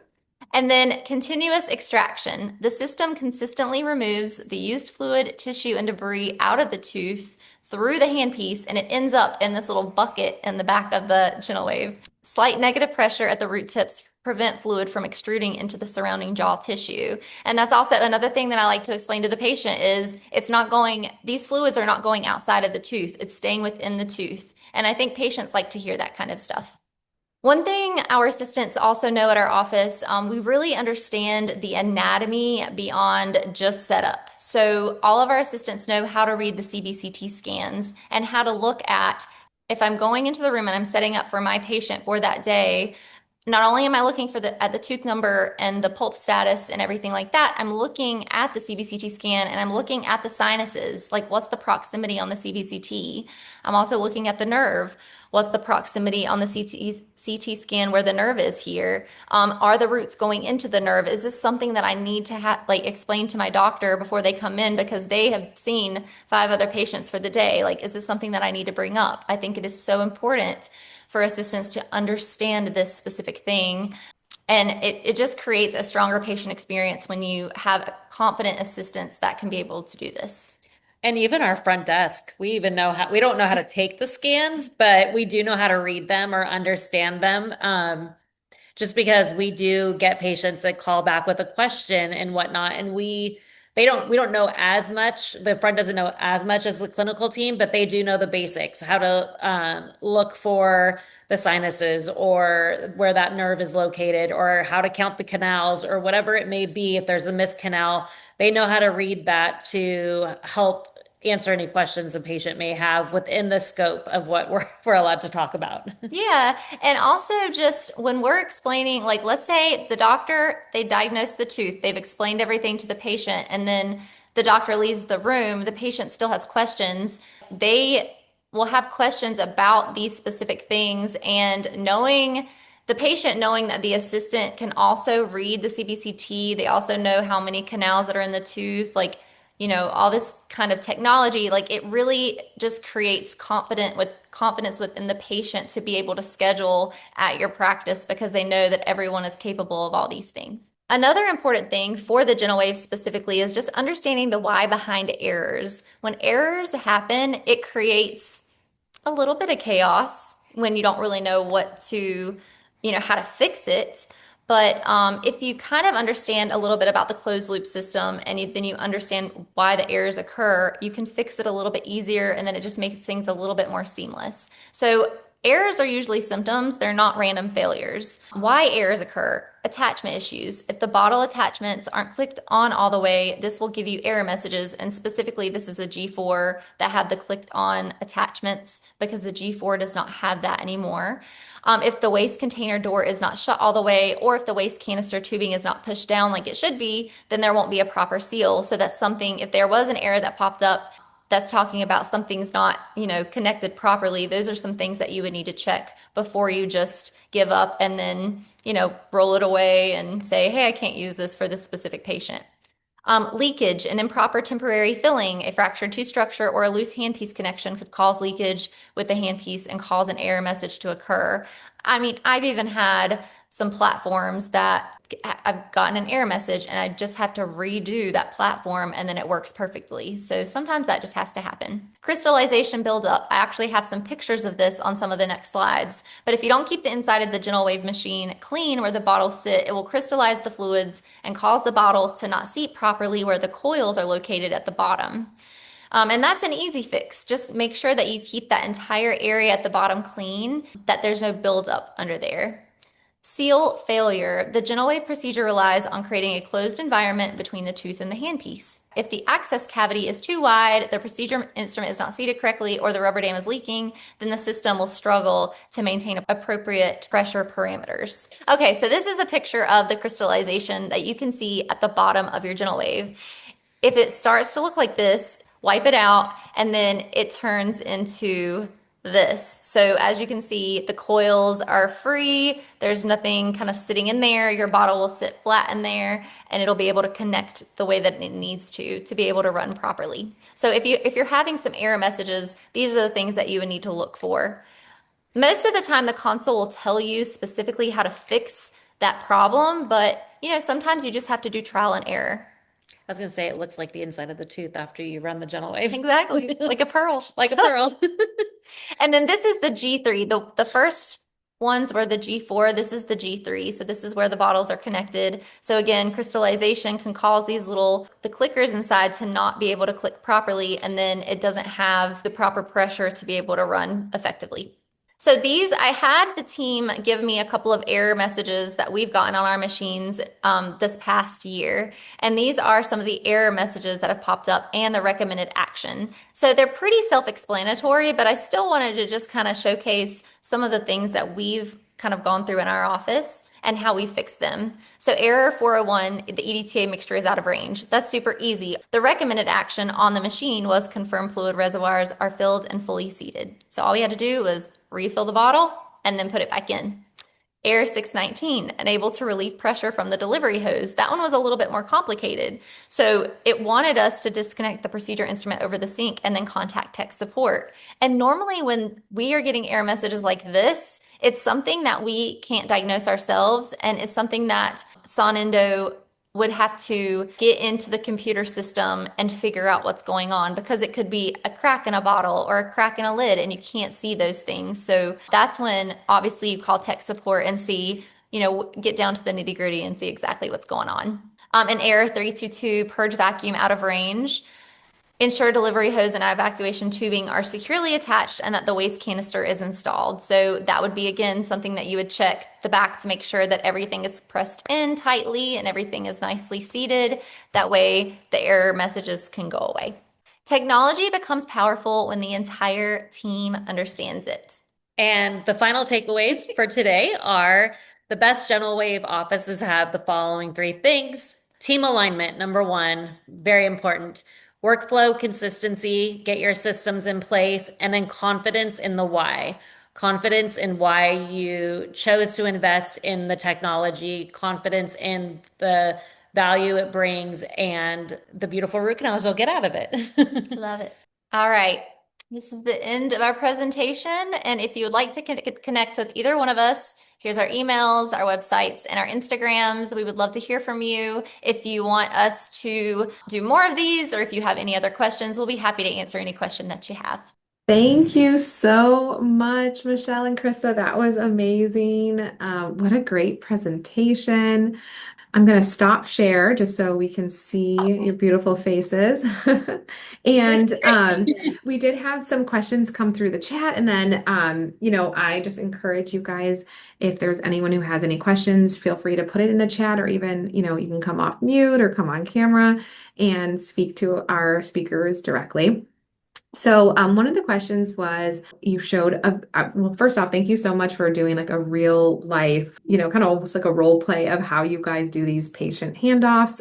And then continuous extraction. The system consistently removes the used fluid, tissue, and debris out of the tooth through the handpiece, and it ends up in this little bucket in the back of the GentleWave. Slight negative pressure at the root tips prevent fluid from extruding into the surrounding jaw tissue. And that's also another thing that I like to explain to the patient is these fluids are not going outside of the tooth. It's staying within the tooth. And I think patients like to hear that kind of stuff. One thing our assistants also know at our office, we really understand the anatomy beyond just setup. So all of our assistants know how to read the CBCT scans and how to look at, if I'm going into the room and I'm setting up for my patient for that day, not only am I looking at the tooth number and the pulp status and everything like that, I'm looking at the CBCT scan and I'm looking at the sinuses, like what's the proximity on the CBCT. I'm also looking at the nerve. What's the proximity on the CT scan where the nerve is here? Are the roots going into the nerve? Is this something that I need to explain to my doctor before they come in because they have seen 5 other patients for the day? Like, is this something that I need to bring up? I think it is so important for assistants to understand this specific thing. And it just creates a stronger patient experience when you have confident assistants that can be able to do this. And even our front desk, we don't know how to take the scans, but we do know how to read them or understand them. Just because we do get patients that call back with a question and whatnot, and we don't know as much. The front doesn't know as much as the clinical team, but they do know the basics, how to look for the sinuses or where that nerve is located or how to count the canals or whatever it may be. If there's a missed canal, they know how to read that to help answer any questions a patient may have within the scope of what we're allowed to talk about. Yeah. And also just when we're explaining, like, let's say the doctor, they diagnosed the tooth, they've explained everything to the patient, and then the doctor leaves the room, the patient still has questions. They will have questions about these specific things, and knowing The patient knowing that the assistant can also read the CBCT, they also know how many canals that are in the tooth, like, all this kind of technology, like it really just creates confidence within the patient to be able to schedule at your practice because they know that everyone is capable of all these things. Another important thing for the gentle wave specifically is just understanding the why behind errors. When errors happen, it creates a little bit of chaos when you don't really know how to fix it. But if you kind of understand a little bit about the closed loop system and then you understand why the errors occur, you can fix it a little bit easier and then it just makes things a little bit more seamless. So errors are usually symptoms, they're not random failures. Why errors occur? Attachment issues. If the bottle attachments aren't clicked on all the way, this will give you error messages. And specifically, this is a G4 that have the clicked on attachments because the G4 does not have that anymore. If the waste container door is not shut all the way, or if the waste canister tubing is not pushed down like it should be, then there won't be a proper seal. So that's something, if there was an error that popped up, that's talking about something's not, connected properly. Those are some things that you would need to check before you just give up and then, roll it away and say, hey, I can't use this for this specific patient. Leakage, an improper temporary filling, a fractured tooth structure, or a loose handpiece connection could cause leakage with the handpiece and cause an error message to occur. I mean, I've even had some platforms that I've gotten an error message and I just have to redo that platform and then it works perfectly. So sometimes that just has to happen. Crystallization buildup. I actually have some pictures of this on some of the next slides. But if you don't keep the inside of the gentle wave machine clean where the bottles sit, it will crystallize the fluids and cause the bottles to not seat properly where the coils are located at the bottom. And that's an easy fix. Just make sure that you keep that entire area at the bottom clean, that there's no buildup under there. Seal failure. The gentle wave procedure relies on creating a closed environment between the tooth and the handpiece. If the access cavity is too wide, the procedure instrument is not seated correctly, or the rubber dam is leaking, then the system will struggle to maintain appropriate pressure parameters. Okay, so this is a picture of the crystallization that you can see at the bottom of your gentle wave. If it starts to look like this, wipe it out, and then it turns into this. So as you can see, the coils are free. There's nothing kind of sitting in there. Your bottle will sit flat in there and it'll be able to connect the way that it needs to be able to run properly. So if you're having some error messages, these are the things that you would need to look for. Most of the time, the console will tell you specifically how to fix that problem, but sometimes you just have to do trial and error. I was going to say it looks like the inside of the tooth after you run the gentle wave. Exactly, like a pearl. Like a pearl. And then this is the G3. The first ones were the G4. This is the G3. So this is where the bottles are connected. So again, crystallization can cause the clickers inside to not be able to click properly, and then it doesn't have the proper pressure to be able to run effectively. So I had the team give me a couple of error messages that we've gotten on our machines this past year. And these are some of the error messages that have popped up and the recommended action. So they're pretty self-explanatory, but I still wanted to just kind of showcase some of the things that we've kind of gone through in our office and how we fix them. So error 401, the EDTA mixture is out of range. That's super easy. The recommended action on the machine was confirm fluid reservoirs are filled and fully seated. So all we had to do was refill the bottle and then put it back in. Error 619, unable to relieve pressure from the delivery hose. That one was a little bit more complicated. So it wanted us to disconnect the procedure instrument over the sink and then contact tech support. And normally when we are getting error messages like this, it's something that we can't diagnose ourselves, and it's something that Sonendo would have to get into the computer system and figure out what's going on, because it could be a crack in a bottle or a crack in a lid and you can't see those things. So that's when obviously you call tech support and see, get down to the nitty gritty and see exactly what's going on. And error 322, purge vacuum out of range. Ensure delivery hose and evacuation tubing are securely attached and that the waste canister is installed. So that would be, again, something that you would check the back to make sure that everything is pressed in tightly and everything is nicely seated. That way the error messages can go away. Technology becomes powerful when the entire team understands it. And the final takeaways for today are the best gentle wave offices have the following 3 things. Team alignment, number 1, very important. Workflow consistency, get your systems in place, and then confidence in the why. confidence in why you chose to invest in the technology, confidence in the value it brings, and the beautiful root canals you'll get out of it. Love it. All right. This is the end of our presentation. And if you would like to connect with either one of us, here's our emails, our websites, and our Instagrams. We would love to hear from you. If you want us to do more of these, or if you have any other questions, we'll be happy to answer any question that you have. Thank you so much, Michelle and Krista. That was amazing. What a great presentation. I'm going to stop share just so we can see your beautiful faces. And we did have some questions come through the chat. And then, I just encourage you guys, if there's anyone who has any questions, feel free to put it in the chat, or even, you can come off mute or come on camera and speak to our speakers directly. So one of the questions was you showed well, first off, thank you so much for doing like a real life, kind of almost like a role play of how you guys do these patient handoffs.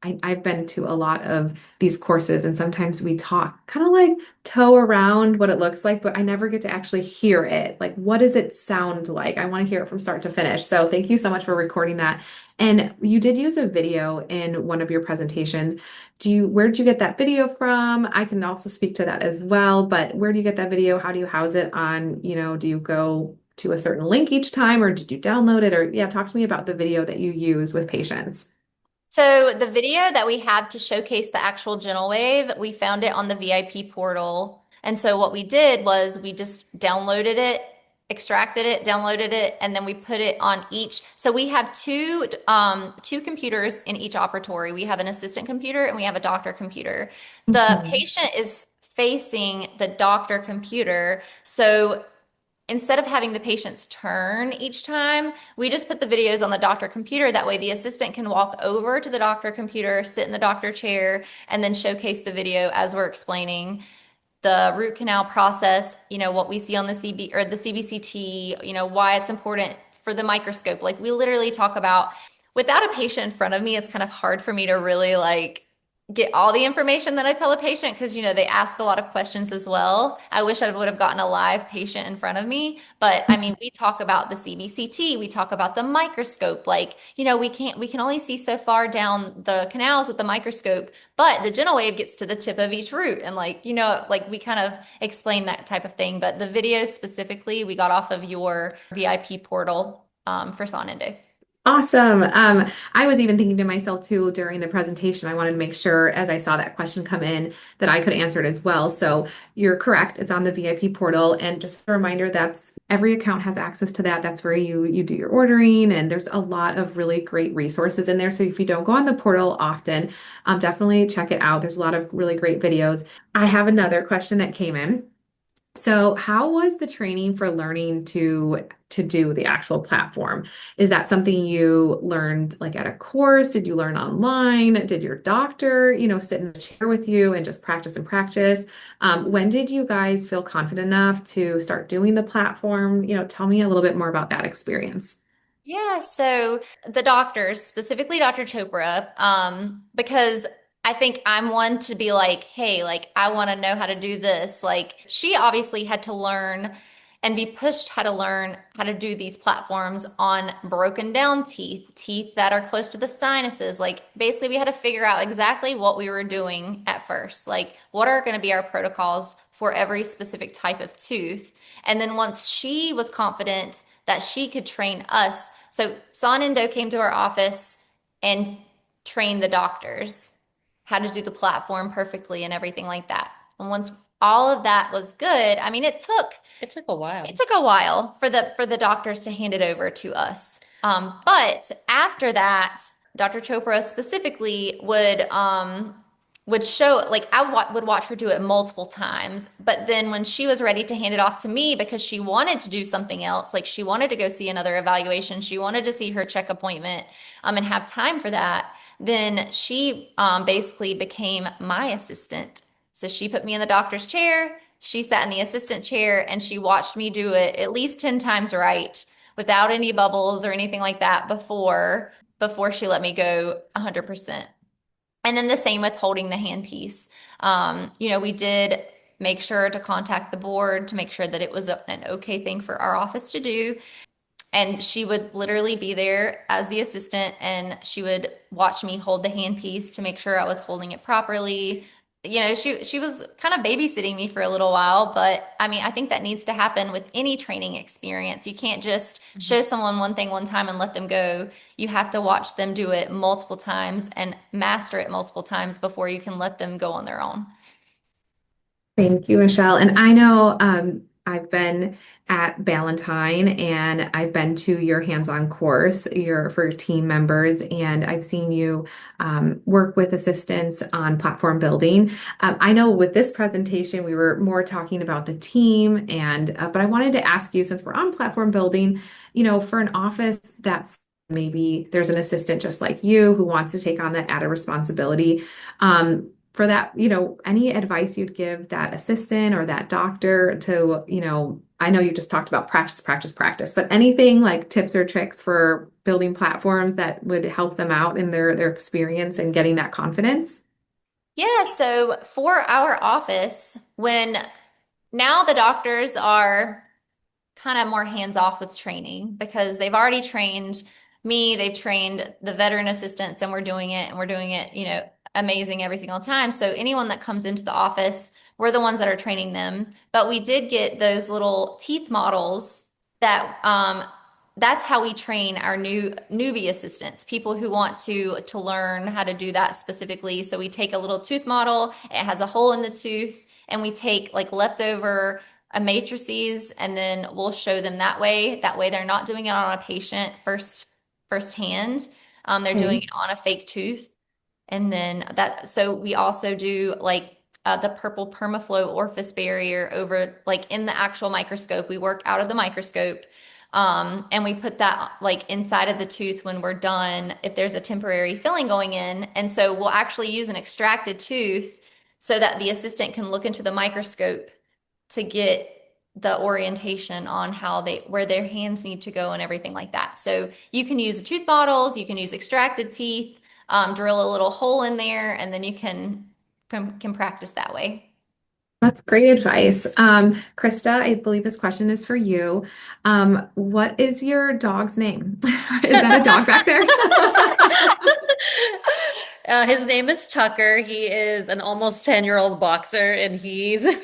I've been to a lot of these courses, and sometimes we talk kind of like toe around what it looks like, but I never get to actually hear it. Like, what does it sound like? I want to hear it from start to finish. So thank you so much for recording that. And you did use a video in one of your presentations. Where did you get that video from? I can also speak to that as well, but where do you get that video? How do you house it on, do you go to a certain link each time, or did you download it? Or yeah, talk to me about the video that you use with patients. So the video that we have to showcase the actual gentle wave, we found it on the VIP portal. And so what we did was we just downloaded it, extracted it, downloaded it, and then we put it on each. So we have two computers in each operatory. We have an assistant computer and we have a doctor computer. The patient is facing the doctor computer. So instead of having the patients turn each time, we just put the videos on the doctor computer. That way the assistant can walk over to the doctor computer, sit in the doctor chair, and then showcase the video as we're explaining the root canal process, what we see on the CBCT, why it's important for the microscope. Like, we literally talk about, without a patient in front of me, it's kind of hard for me to really get all the information that I tell a patient, because they ask a lot of questions as well. I wish I would have gotten a live patient in front of me, but I mean, we talk about the CBCT, we talk about the microscope. We can only see so far down the canals with the microscope, but the gentle wave gets to the tip of each root, and we kind of explain that type of thing. But the video specifically, we got off of your VIP portal for Sonendo. Awesome. I was even thinking to myself too during the presentation, I wanted to make sure as I saw that question come in that I could answer it as well. So you're correct. It's on the VIP portal. And just a reminder, that's every account has access to that. That's where you do your ordering. And there's a lot of really great resources in there. So if you don't go on the portal often, definitely check it out. There's a lot of really great videos. I have another question that came in. So how was the training for learning to do the actual platform? Is that something you learned like at a course? Did you learn online? Did your doctor, sit in the chair with you and just practice and practice? When did you guys feel confident enough to start doing the platform? Tell me a little bit more about that experience. Yeah, so the doctors, specifically Dr. Chopra, because I think I'm one to be like, hey, I want to know how to do this. She obviously had to learn and be pushed how to learn how to do these platforms on broken down teeth that are close to the sinuses. Basically, we had to figure out exactly what we were doing at first. What are going to be our protocols for every specific type of tooth? And then once she was confident that she could train us, so Sonendo came to our office and trained the doctors how to do the platform perfectly and everything like that. And once all of that was good, I mean, it took a while. It took a while for the doctors to hand it over to us. But after that, Dr. Chopra specifically would show, would watch her do it multiple times. But then when she was ready to hand it off to me because she wanted to do something else, she wanted to go see another evaluation, she wanted to see her check appointment, and have time for that, then she basically became my assistant. So she put me in the doctor's chair, she sat in the assistant chair, and she watched me do it at least 10 times right without any bubbles or anything like that before she let me go 100%. And then the same with holding the handpiece. We did make sure to contact the board to make sure that it was an okay thing for our office to do. And she would literally be there as the assistant and she would watch me hold the handpiece to make sure I was holding it properly. She was kind of babysitting me for a little while, but I mean, I think that needs to happen with any training experience. You can't just show someone one thing one time and let them go. You have to watch them do it multiple times and master it multiple times before you can let them go on their own. Thank you, Michelle. And I know I've been at Valentine and I've been to your hands-on course for your team members, and I've seen you work with assistants on platform building. I know with this presentation, we were more talking about the team, and but I wanted to ask you, since we're on platform building, for an office that's maybe there's an assistant just like you who wants to take on that added responsibility. For that, any advice you'd give that assistant or that doctor to, I know you just talked about practice, practice, practice, but anything like tips or tricks for building platforms that would help them out in their experience and getting that confidence? Yeah, so for our office, when now the doctors are kind of more hands off with training because they've already trained me, they've trained the veteran assistants, and we're doing it, amazing every single time. So anyone that comes into the office, we're the ones that are training them. But we did get those little teeth models that that's how we train our newbie assistants, people who want to learn how to do that specifically. So we take a little tooth model, it has a hole in the tooth, and we take like leftover matrices and then we'll show them that way. That way they're not doing it on a patient firsthand. They're doing Okay. it on a fake tooth. And then so we also do like the purple permaflow orifice barrier over like in the actual microscope. We work out of the microscope. And we put that like inside of the tooth when we're done, if there's a temporary filling going in. And so we'll actually use an extracted tooth so that the assistant can look into the microscope to get the orientation on where their hands need to go and everything like that. So you can use tooth models, you can use extracted teeth, drill a little hole in there, and then you can practice that way. That's great advice. Krista, I believe this question is for you. What is your dog's name? Is that a dog back there? His name is Tucker. He is an almost 10-year-old boxer and he's an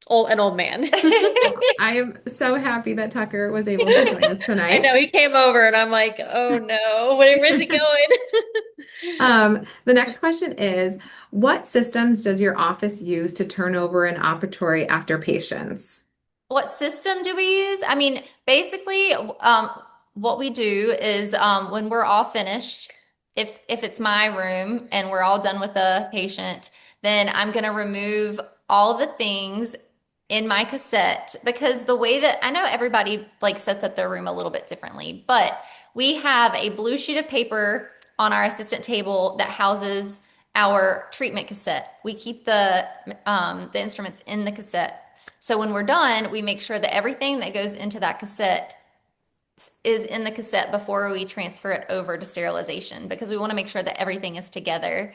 old man. I am so happy that Tucker was able to join us I tonight. know he came over and I'm like, oh no, where's he going? The next question is, what systems does your office use to turn over an operatory after patients? What system do we use? I mean, basically, what we do is when we're all finished, if it's my room and we're all done with the patient, then I'm gonna remove all the things in my cassette because the way that I know everybody like sets up their room a little bit differently, but we have a blue sheet of paper on our assistant table that houses our treatment cassette. We keep the instruments in the cassette. So when we're done, we make sure that everything that goes into that cassette is in the cassette before we transfer it over to sterilization because we want to make sure that everything is together.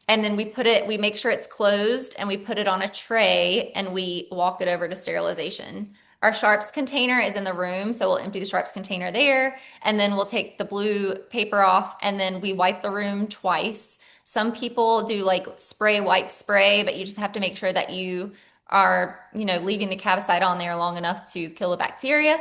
And then we make sure it's closed and we put it on a tray and we walk it over to sterilization. Our sharps container is in the room, so we'll empty the sharps container there, and then we'll take the blue paper off, and then we wipe the room twice. Some people do like spray, wipe, spray, but you just have to make sure that you are, leaving the cavicide on there long enough to kill the bacteria.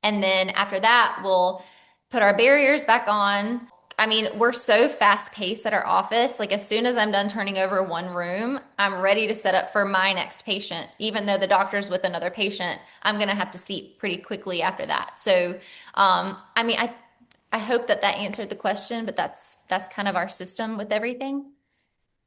And then after that, we'll put our barriers back on. I mean, we're so fast paced at our office. Like, as soon as I'm done turning over one room, I'm ready to set up for my next patient. Even though the doctor's with another patient, I'm going to have to seat pretty quickly after that. So, I mean, I hope that answered the question, but that's kind of our system with everything.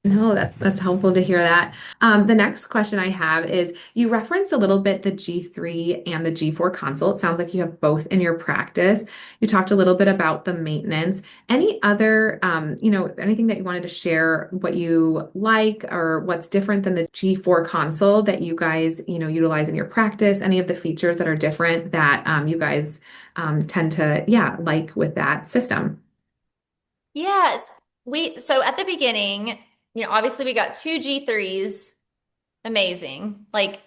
No, that's helpful to hear that. The next question I have is you referenced a little bit the G3 and the G4 console. It sounds like you have both in your practice. You talked a little bit about the maintenance. Any other, anything that you wanted to share, what you like or what's different than the G4 console that you guys, utilize in your practice? Any of the features that are different that you guys tend to, yeah, like with that system? Yes. So at the beginning, obviously we got two G3s Amazing. Like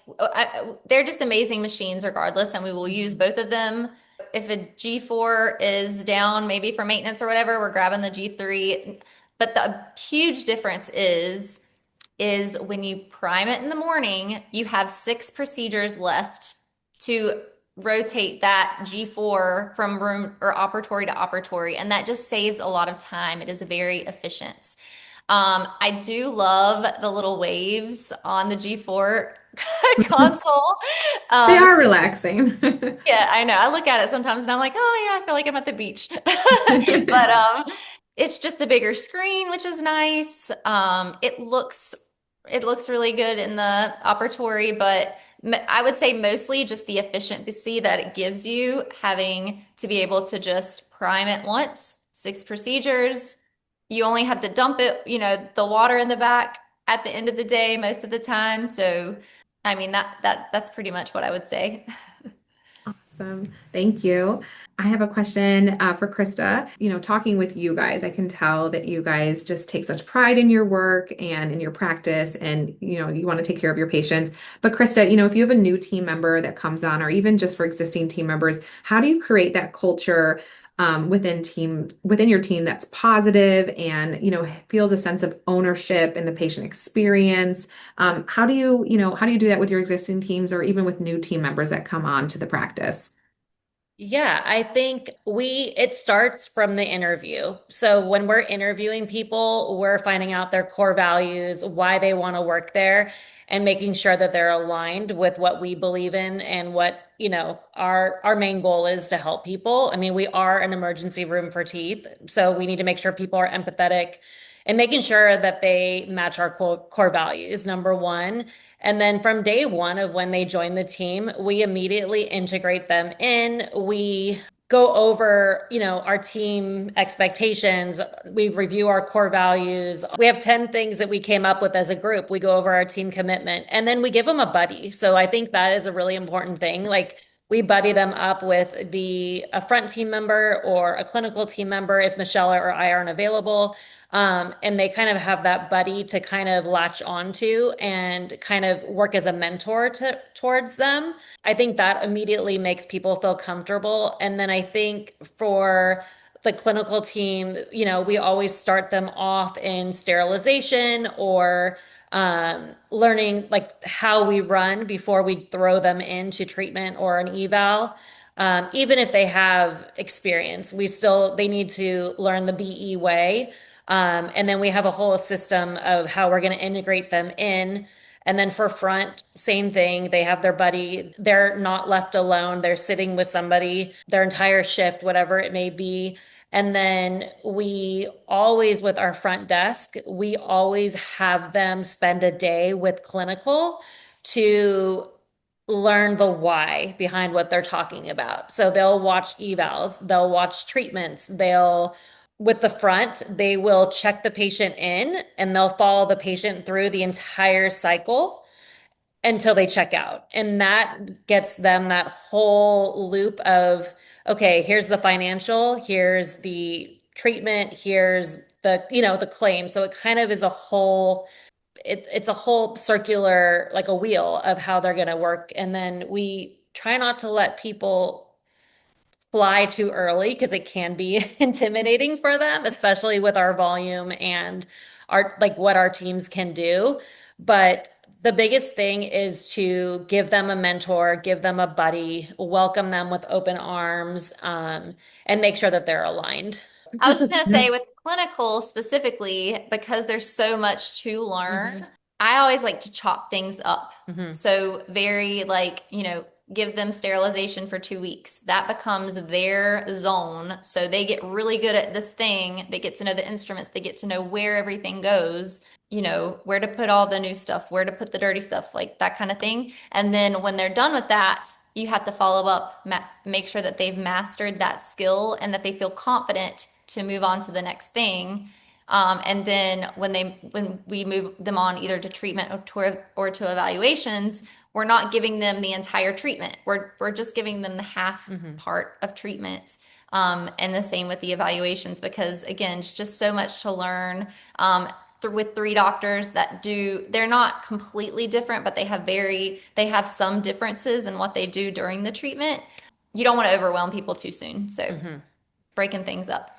they're just amazing machines regardless, and we will use Mhm. both of them. If a G4 is down, maybe for maintenance or whatever, we're grabbing the G3. But the huge difference is when you prime it in the morning, you have 6 procedures left to rotate that G4 from room or operatory to operatory, and that just saves a lot of time. It is very efficient. I do love the little waves on the G4 console. They Um, are so relaxing. yeah, I know. I look at it sometimes and I'm like, oh yeah, I feel like I'm at the beach. But it's just a bigger screen, which is nice. It looks really good in the operatory, but I would say mostly just the efficiency that it gives you, having to be able to just prime it once, 6 procedures. You only have to dump it, the water in the back at the end of the day most of the time. So, I mean that's pretty much what I would say. Awesome. Thank you. I have a question for Krista. Talking with you guys, I can tell that you guys just take such pride in your work and in your practice, and you want to take care of your patients. But Krista, if you have a new team member that comes on, or even just for existing team members, how do you create that culture within your team that's positive and feels a sense of ownership in the patient experience? How do you do that with your existing teams or even with new team members that come on to the practice? Yeah, I think it starts from the interview. So when we're interviewing people, we're finding out their core values, why they want to work there, and making sure that they're aligned with what we believe in and what, our main goal is to help people. I mean, we are an emergency room for teeth, so we need to make sure people are empathetic and making sure that they match our core values, number one. And then from day one of when they join the team, we immediately integrate them in. We go over, our team expectations. We review our core values. We have 10 things that we came up with as a group. We go over our team commitment and then we give them a buddy. So I think that is a really important thing. Like we buddy them up with a front team member or a clinical team member if Michelle or I aren't available. And they kind of have that buddy to kind of latch onto and kind of work as a mentor towards them. I think that immediately makes people feel comfortable. And then I think for the clinical team, we always start them off in sterilization or learning like how we run before we throw them into treatment or an eval. Even if they have experience, they need to learn the BE way. And then we have a whole system of how we're going to integrate them in. And then for front, same thing. They have their buddy. They're not left alone. They're sitting with somebody their entire shift, whatever it may be. And then with our front desk, we always have them spend a day with clinical to learn the why behind what they're talking about. So they'll watch evals, they'll watch treatments, with the front, they will check the patient in and they'll follow the patient through the entire cycle until they check out. And that gets them that whole loop of, okay, here's the financial, here's the treatment, here's the claim. So it kind of is it's a whole circular, like a wheel of how they're going to work. And then we try not to let people fly too early because it can be intimidating for them, especially with our volume and what our teams can do. But the biggest thing is to give them a mentor, give them a buddy, welcome them with open arms, and make sure that they're aligned. I was just going to say with clinical specifically, because there's so much to learn, Mhm. I always like to chop things up. Mhm. So very like, give them sterilization for 2 weeks. That becomes their zone. So they get really good at this thing. They get to know the instruments. They get to know where everything goes, where to put all the new stuff, where to put the dirty stuff, like that kind of thing. And then when they're done with that, you have to follow up, make sure that they've mastered that skill and that they feel confident to move on to the next thing. And then when we move them on either to treatment or to evaluations, we're not giving them the entire treatment. We're just giving them the half Mhm. part of treatment. And the same with the evaluations, because again, it's just so much to learn. with three doctors that they're not completely different, but they have some differences in what they do during the treatment. You don't want to overwhelm people too soon. So Mhm. breaking things up.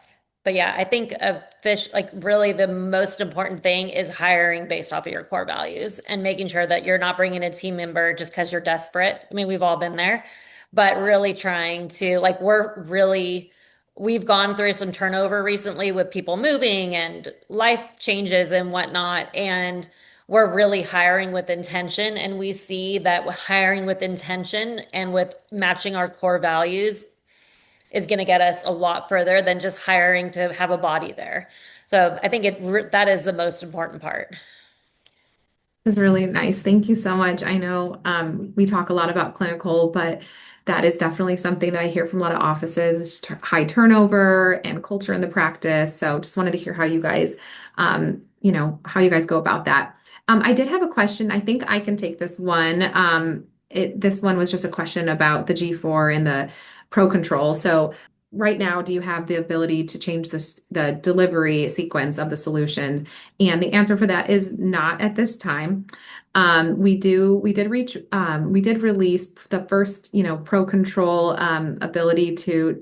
But yeah, I think a fish, like really the most important thing is hiring based off of your core values and making sure that you're not bringing a team member just because you're desperate. I mean, we've all been there, but really trying to, like, we've gone through some turnover recently with people moving and life changes and whatnot. And we're really hiring with intention. And we see that hiring with intention and with matching our core values is going to get us a lot further than just hiring to have a body there. So I think that is the most important part. Is really nice. Thank you so much. I know we talk a lot about clinical, but that is definitely something that I hear from a lot of offices, high turnover and culture in the practice. So just wanted to hear how you guys, how you guys go about that. I did have a question. I think I can take this one. This one was just a question about the G4 and the Pro Control. So right now, do you have the ability to change the delivery sequence of the solutions? And the answer for that is not at this time. We did release the first, Pro Control ability to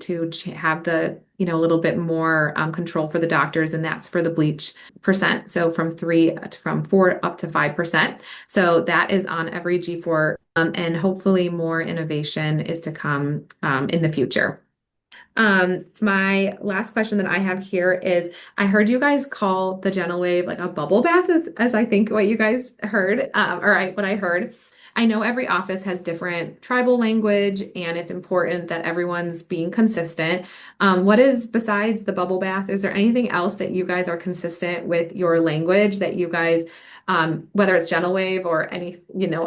have the, a little bit more control for the doctors, and that's for the bleach percent. So from 4 up to 5%. So that is on every G4, and hopefully more innovation is to come in the future. My last question that I have here is, I heard you guys call the Gentle Wave like a bubble bath, as I think what you guys heard, what I heard. I know every office has different tribal language, and it's important that everyone's being consistent. What is, besides the bubble bath, is there anything else that you guys are consistent with your language that you guys, whether it's Gentle Wave or any,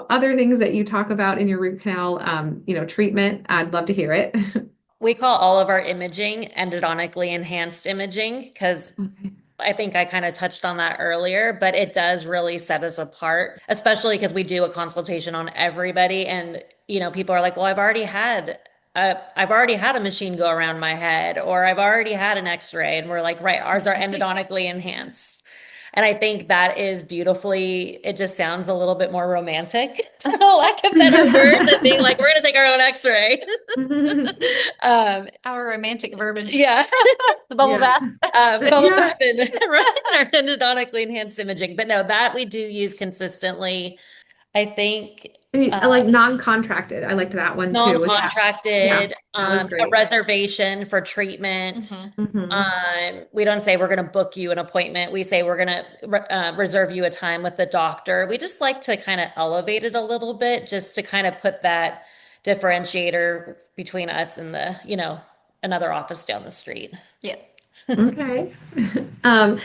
other things that you talk about in your root canal, treatment? I'd love to hear it. We call all of our imaging endodonically enhanced imaging because Okay. I think I kind of touched on that earlier, but it does really set us apart, especially because we do a consultation on everybody. And, people are like, well, I've already had a machine go around my head, or I've already had an x-ray. And we're like, right, ours are endodonically enhanced. And I think that is beautifully, it just sounds a little bit more romantic, for lack of better word, than being like, we're going to take our own x-ray. Our romantic verbiage. Yeah. The bubble Yes. bath. Bubble Yeah. bath and our endodontically enhanced imaging. But no, that we do use consistently. I think Like non-contracted. I liked that one too. Yeah. Yeah, non-contracted, that was a great. reservation for treatment. Hmm. Hmm. We don't say we're going to book you an appointment. We say we're going to reserve you a time with the doctor. We just like to kind of elevate it a little bit just to kind of put that differentiator between us and another office down the street. Yeah. Okay. Um,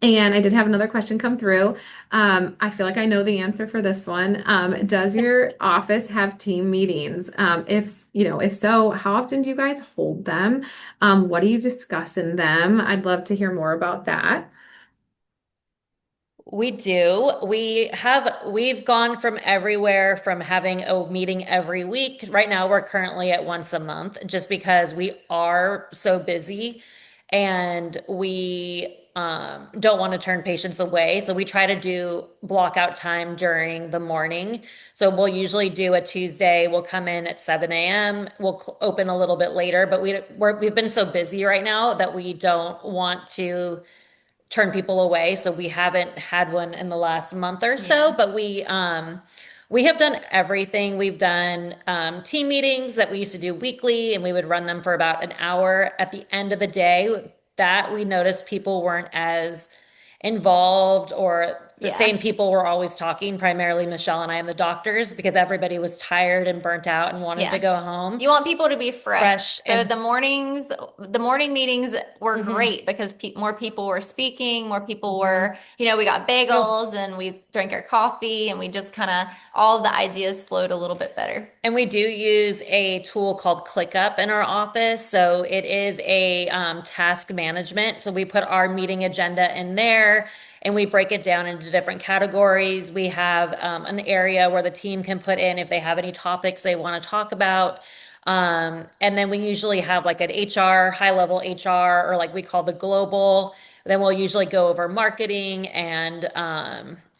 and I did have another question come through. I feel like I know the answer for this one. Does your office have team meetings? If so, how often do you guys hold them? What do you discuss in them? I'd love to hear more about that. We do. We've gone from everywhere from having a meeting every week. Right now, we're currently at once a month just because we are so busy and we don't want to turn patients away. So we try to do block out time during the morning. So we'll usually do a Tuesday. We'll come in at 7 a.m. We'll open a little bit later, but we've been so busy right now that we don't want to turn people away. So we haven't had one in the last month or so, Yeah. but we have done everything. We've done team meetings that we used to do weekly, and we would run them for about an hour. At the end of the day, that we noticed people weren't as involved, or the Yeah. same people were always talking, primarily Michelle and I and the doctors, because everybody was tired and burnt out and wanted to Yeah. go home. You want people to be fresh. Fresh So and the morning meetings were Mhm. great because more people were speaking, more people were, we got bagels and we drank our coffee and we just kind of, all the ideas flowed a little bit better. And we do use a tool called ClickUp in our office. So it is a task management. So we put our meeting agenda in there and we break it down into different categories. We have an area where the team can put in if they have any topics they want to talk about. And then we usually have like an HR, high level HR, or like we call the global. Then we'll usually go over marketing and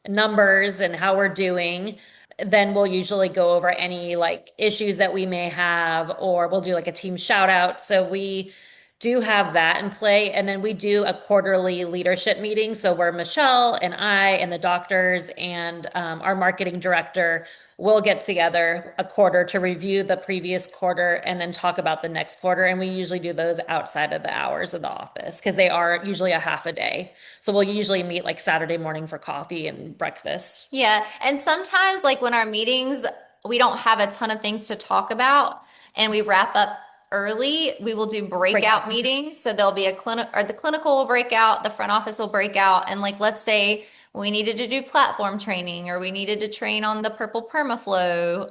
numbers and how we're doing. Then we'll usually go over any like issues that we may have, or we'll do like a team shout out. So we do have that in play. And then we do a quarterly leadership meeting. So where Michelle and I and the doctors and our marketing director will get together a quarter to review the previous quarter and then talk about the next quarter. And we usually do those outside of the hours of the office because they are usually a half a day. So we'll usually meet like Saturday morning for coffee and breakfast. Yeah, and sometimes like when our meetings, we don't have a ton of things to talk about and we wrap up early, we will do breakout meetings. So there'll be a clinic or the clinical will break out, the front office will break out, and like let's say we needed to do platform training or we needed to train on the purple permaflow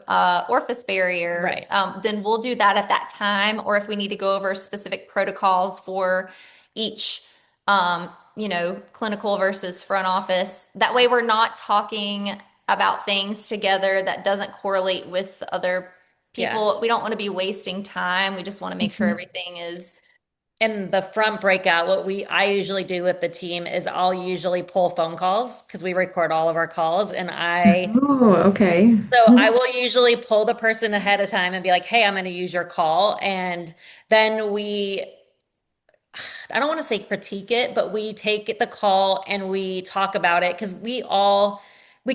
orifice barrier, Right. then we'll do that at that time. Or if we need to go over specific protocols for each clinical versus front office. That way we're not talking about things together that doesn't correlate with other people. Yeah. We don't want to be wasting time. We just want to make sure Mhm. everything is In the front breakout, I usually do with the team is I'll usually pull phone calls because we record all of our calls, and Oh, okay. I will usually pull the person ahead of time and be like, "Hey, I'm going to use your call," and then I don't want to say critique it, but we take the call and we talk about it because we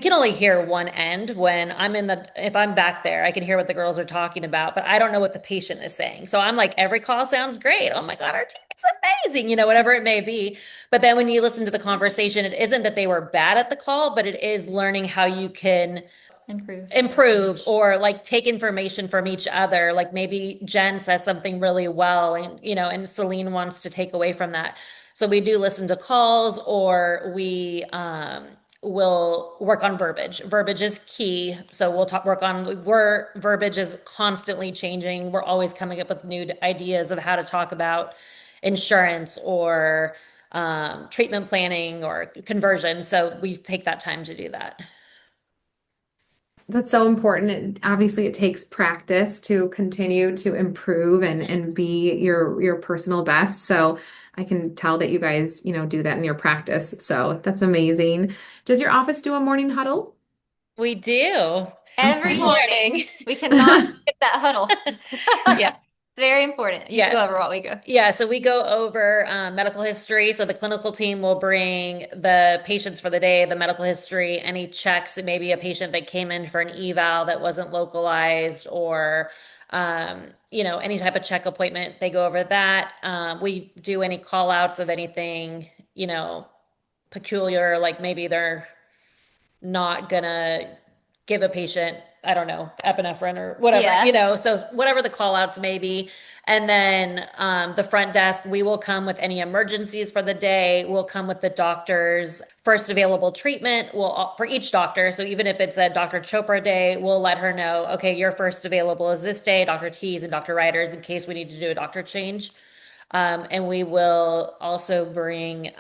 can only hear one end when if I'm back there, I can hear what the girls are talking about, but I don't know what the patient is saying. So I'm like, every call sounds great. Oh my God, our team is amazing, whatever it may be. But then when you listen to the conversation, it isn't that they were bad at the call, but it is learning how you can improve. improve or like take information from each other. Like maybe Jen says something really well and and Celine wants to take away from that. So we do listen to calls or we will work on verbiage. Verbiage is key. So we'll work on where verbiage is constantly changing. We're always coming up with new ideas of how to talk about insurance or treatment planning or conversion. So we take that time to do that. That's so important. Obviously, it takes practice to continue to improve and be your personal best. So I can tell that you guys, do that in your practice. So that's amazing. Does your office do a morning huddle? We do. Every Okay. morning, Morning. we cannot skip that huddle. Yeah. It's very important. You can go Yeah. over what we go. Yeah. So we go over medical history. So the clinical team will bring the patients for the day, the medical history, any checks, maybe a patient that came in for an eval that wasn't localized or any type of check appointment. They go over that. We do any call outs of anything, peculiar, like maybe they're not gonna give a patient, I don't know, epinephrine or whatever, Yeah. so whatever the call outs may be. And then the front desk, we will come with any emergencies for the day. We'll come with the doctor's first available treatment. For each doctor. So even if it's a Dr. Chopra day, we'll let her know, okay, your first available is this day, Dr. T's and Dr. Ryder's in case we need to do a doctor change. And we will also bring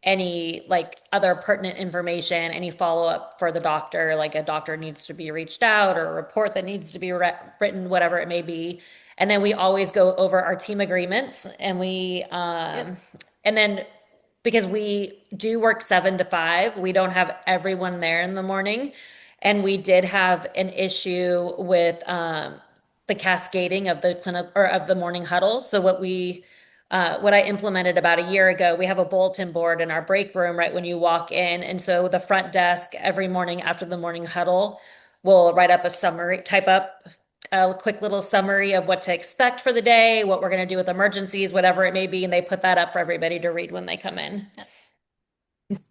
any like other pertinent information, any follow up for the doctor, like a doctor needs to be reached out or a report that needs to be written, whatever it may be. And then we always go over our team agreements and Yep. and then because we do work 7 to 5, we don't have everyone there in the morning. And we did have an issue with the cascading of the clinic or of the morning huddle. So what I implemented about a year ago, we have a bulletin board in our break room right when you walk in. And so the front desk every morning after the morning huddle will write up a summary, type up a quick little summary of what to expect for the day, what we're going to do with emergencies, whatever it may be. And they put that up for everybody to read when they come in. Yes.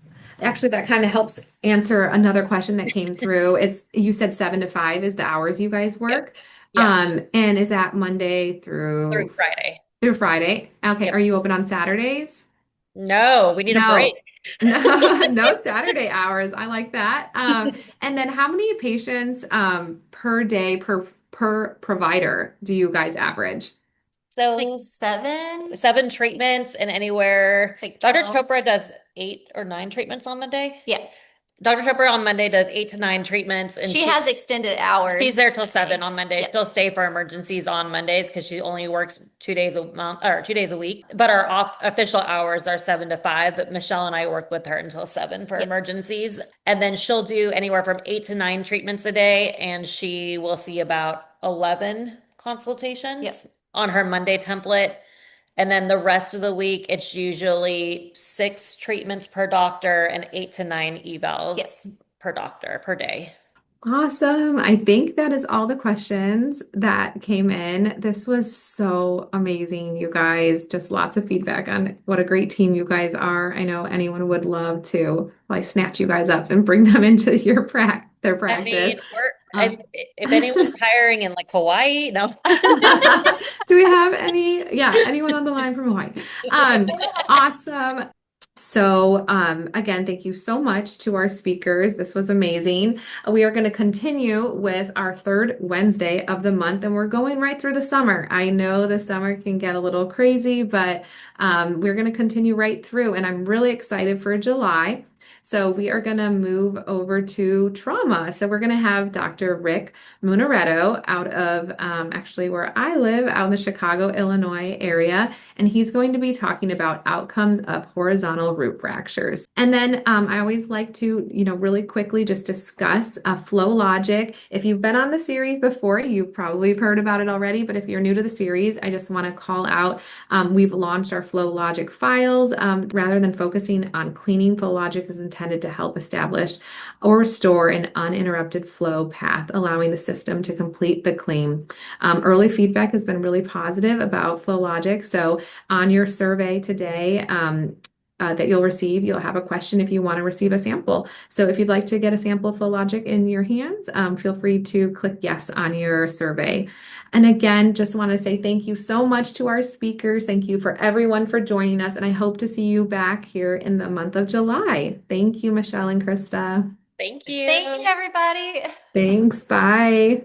Actually, that kind of helps answer another question that came through. You said 7 to 5 is the hours you guys Yep. work. Yeah. And is that Monday Through Friday. through Friday? Okay. Are Yep. you open on Saturdays? No, we need a break. No. No, no Saturday hours. I like that. And then how many patients per day per provider do you guys average? Like So 7, 7 treatments and anywhere. like Dr. 12. Chopra does 8 or 9 treatments on the day. Yeah. Dr. Tripper on Monday does 8 to 9 treatments, and She has extended hours. she's there till I think. 7 on Monday. Yep. She'll stay for emergencies on Mondays because she only works 2 days a month or 2 days a week. But our official hours are 7 to 5. But Michelle and I work with her until 7 for Yep. emergencies. And then she'll do anywhere from 8 to 9 treatments a day. And she will see about 11 consultations Yep. on her Monday template. And then the rest of the week, it's usually 6 treatments per doctor and 8 to 9 evals Yep. per doctor per day. Awesome. I think that is all the questions that came in. This was so amazing, you guys. Just lots of feedback on what a great team you guys are. I know anyone would love to like snatch you guys up and bring them into their I practice. mean, Um, if anyone's hiring in like Hawaii, no. Do we have any? Yeah, anyone on the line from Hawaii? Um, awesome. So, again, thank you so much to our speakers. This was amazing. We are going to continue with our third Wednesday of the month, and we're going right through the summer. I know the summer can get a little crazy, but we're going to continue right through, and I'm really excited for July. So we are going to move over to trauma. So we're going to have Dr. Rick Munaretto out of actually where I live, out in the Chicago, Illinois area. And he's going to be talking about outcomes of horizontal root fractures. And then I always like to, really quickly just discuss flow logic. If you've been on the series before, you've probably heard about it already. But if you're new to the series, I just want to call out we've launched our flow logic files. Rather than focusing on cleaning, flow logic is intended to help establish or restore an uninterrupted flow path, allowing the system to complete the clean. Early feedback has been really positive about flow logic. So on your survey today, that you'll receive, you'll have a question if you want to receive a sample. So if you'd like to get a sample of flow logic in your hands, feel free to click yes on your survey. And again, just want to say thank you so much to our speakers. Thank you for everyone for joining us. And I hope to see you back here in the month of July. Thank you, Michelle and Krista. Thank Thank you, you. everybody. Thanks. Bye.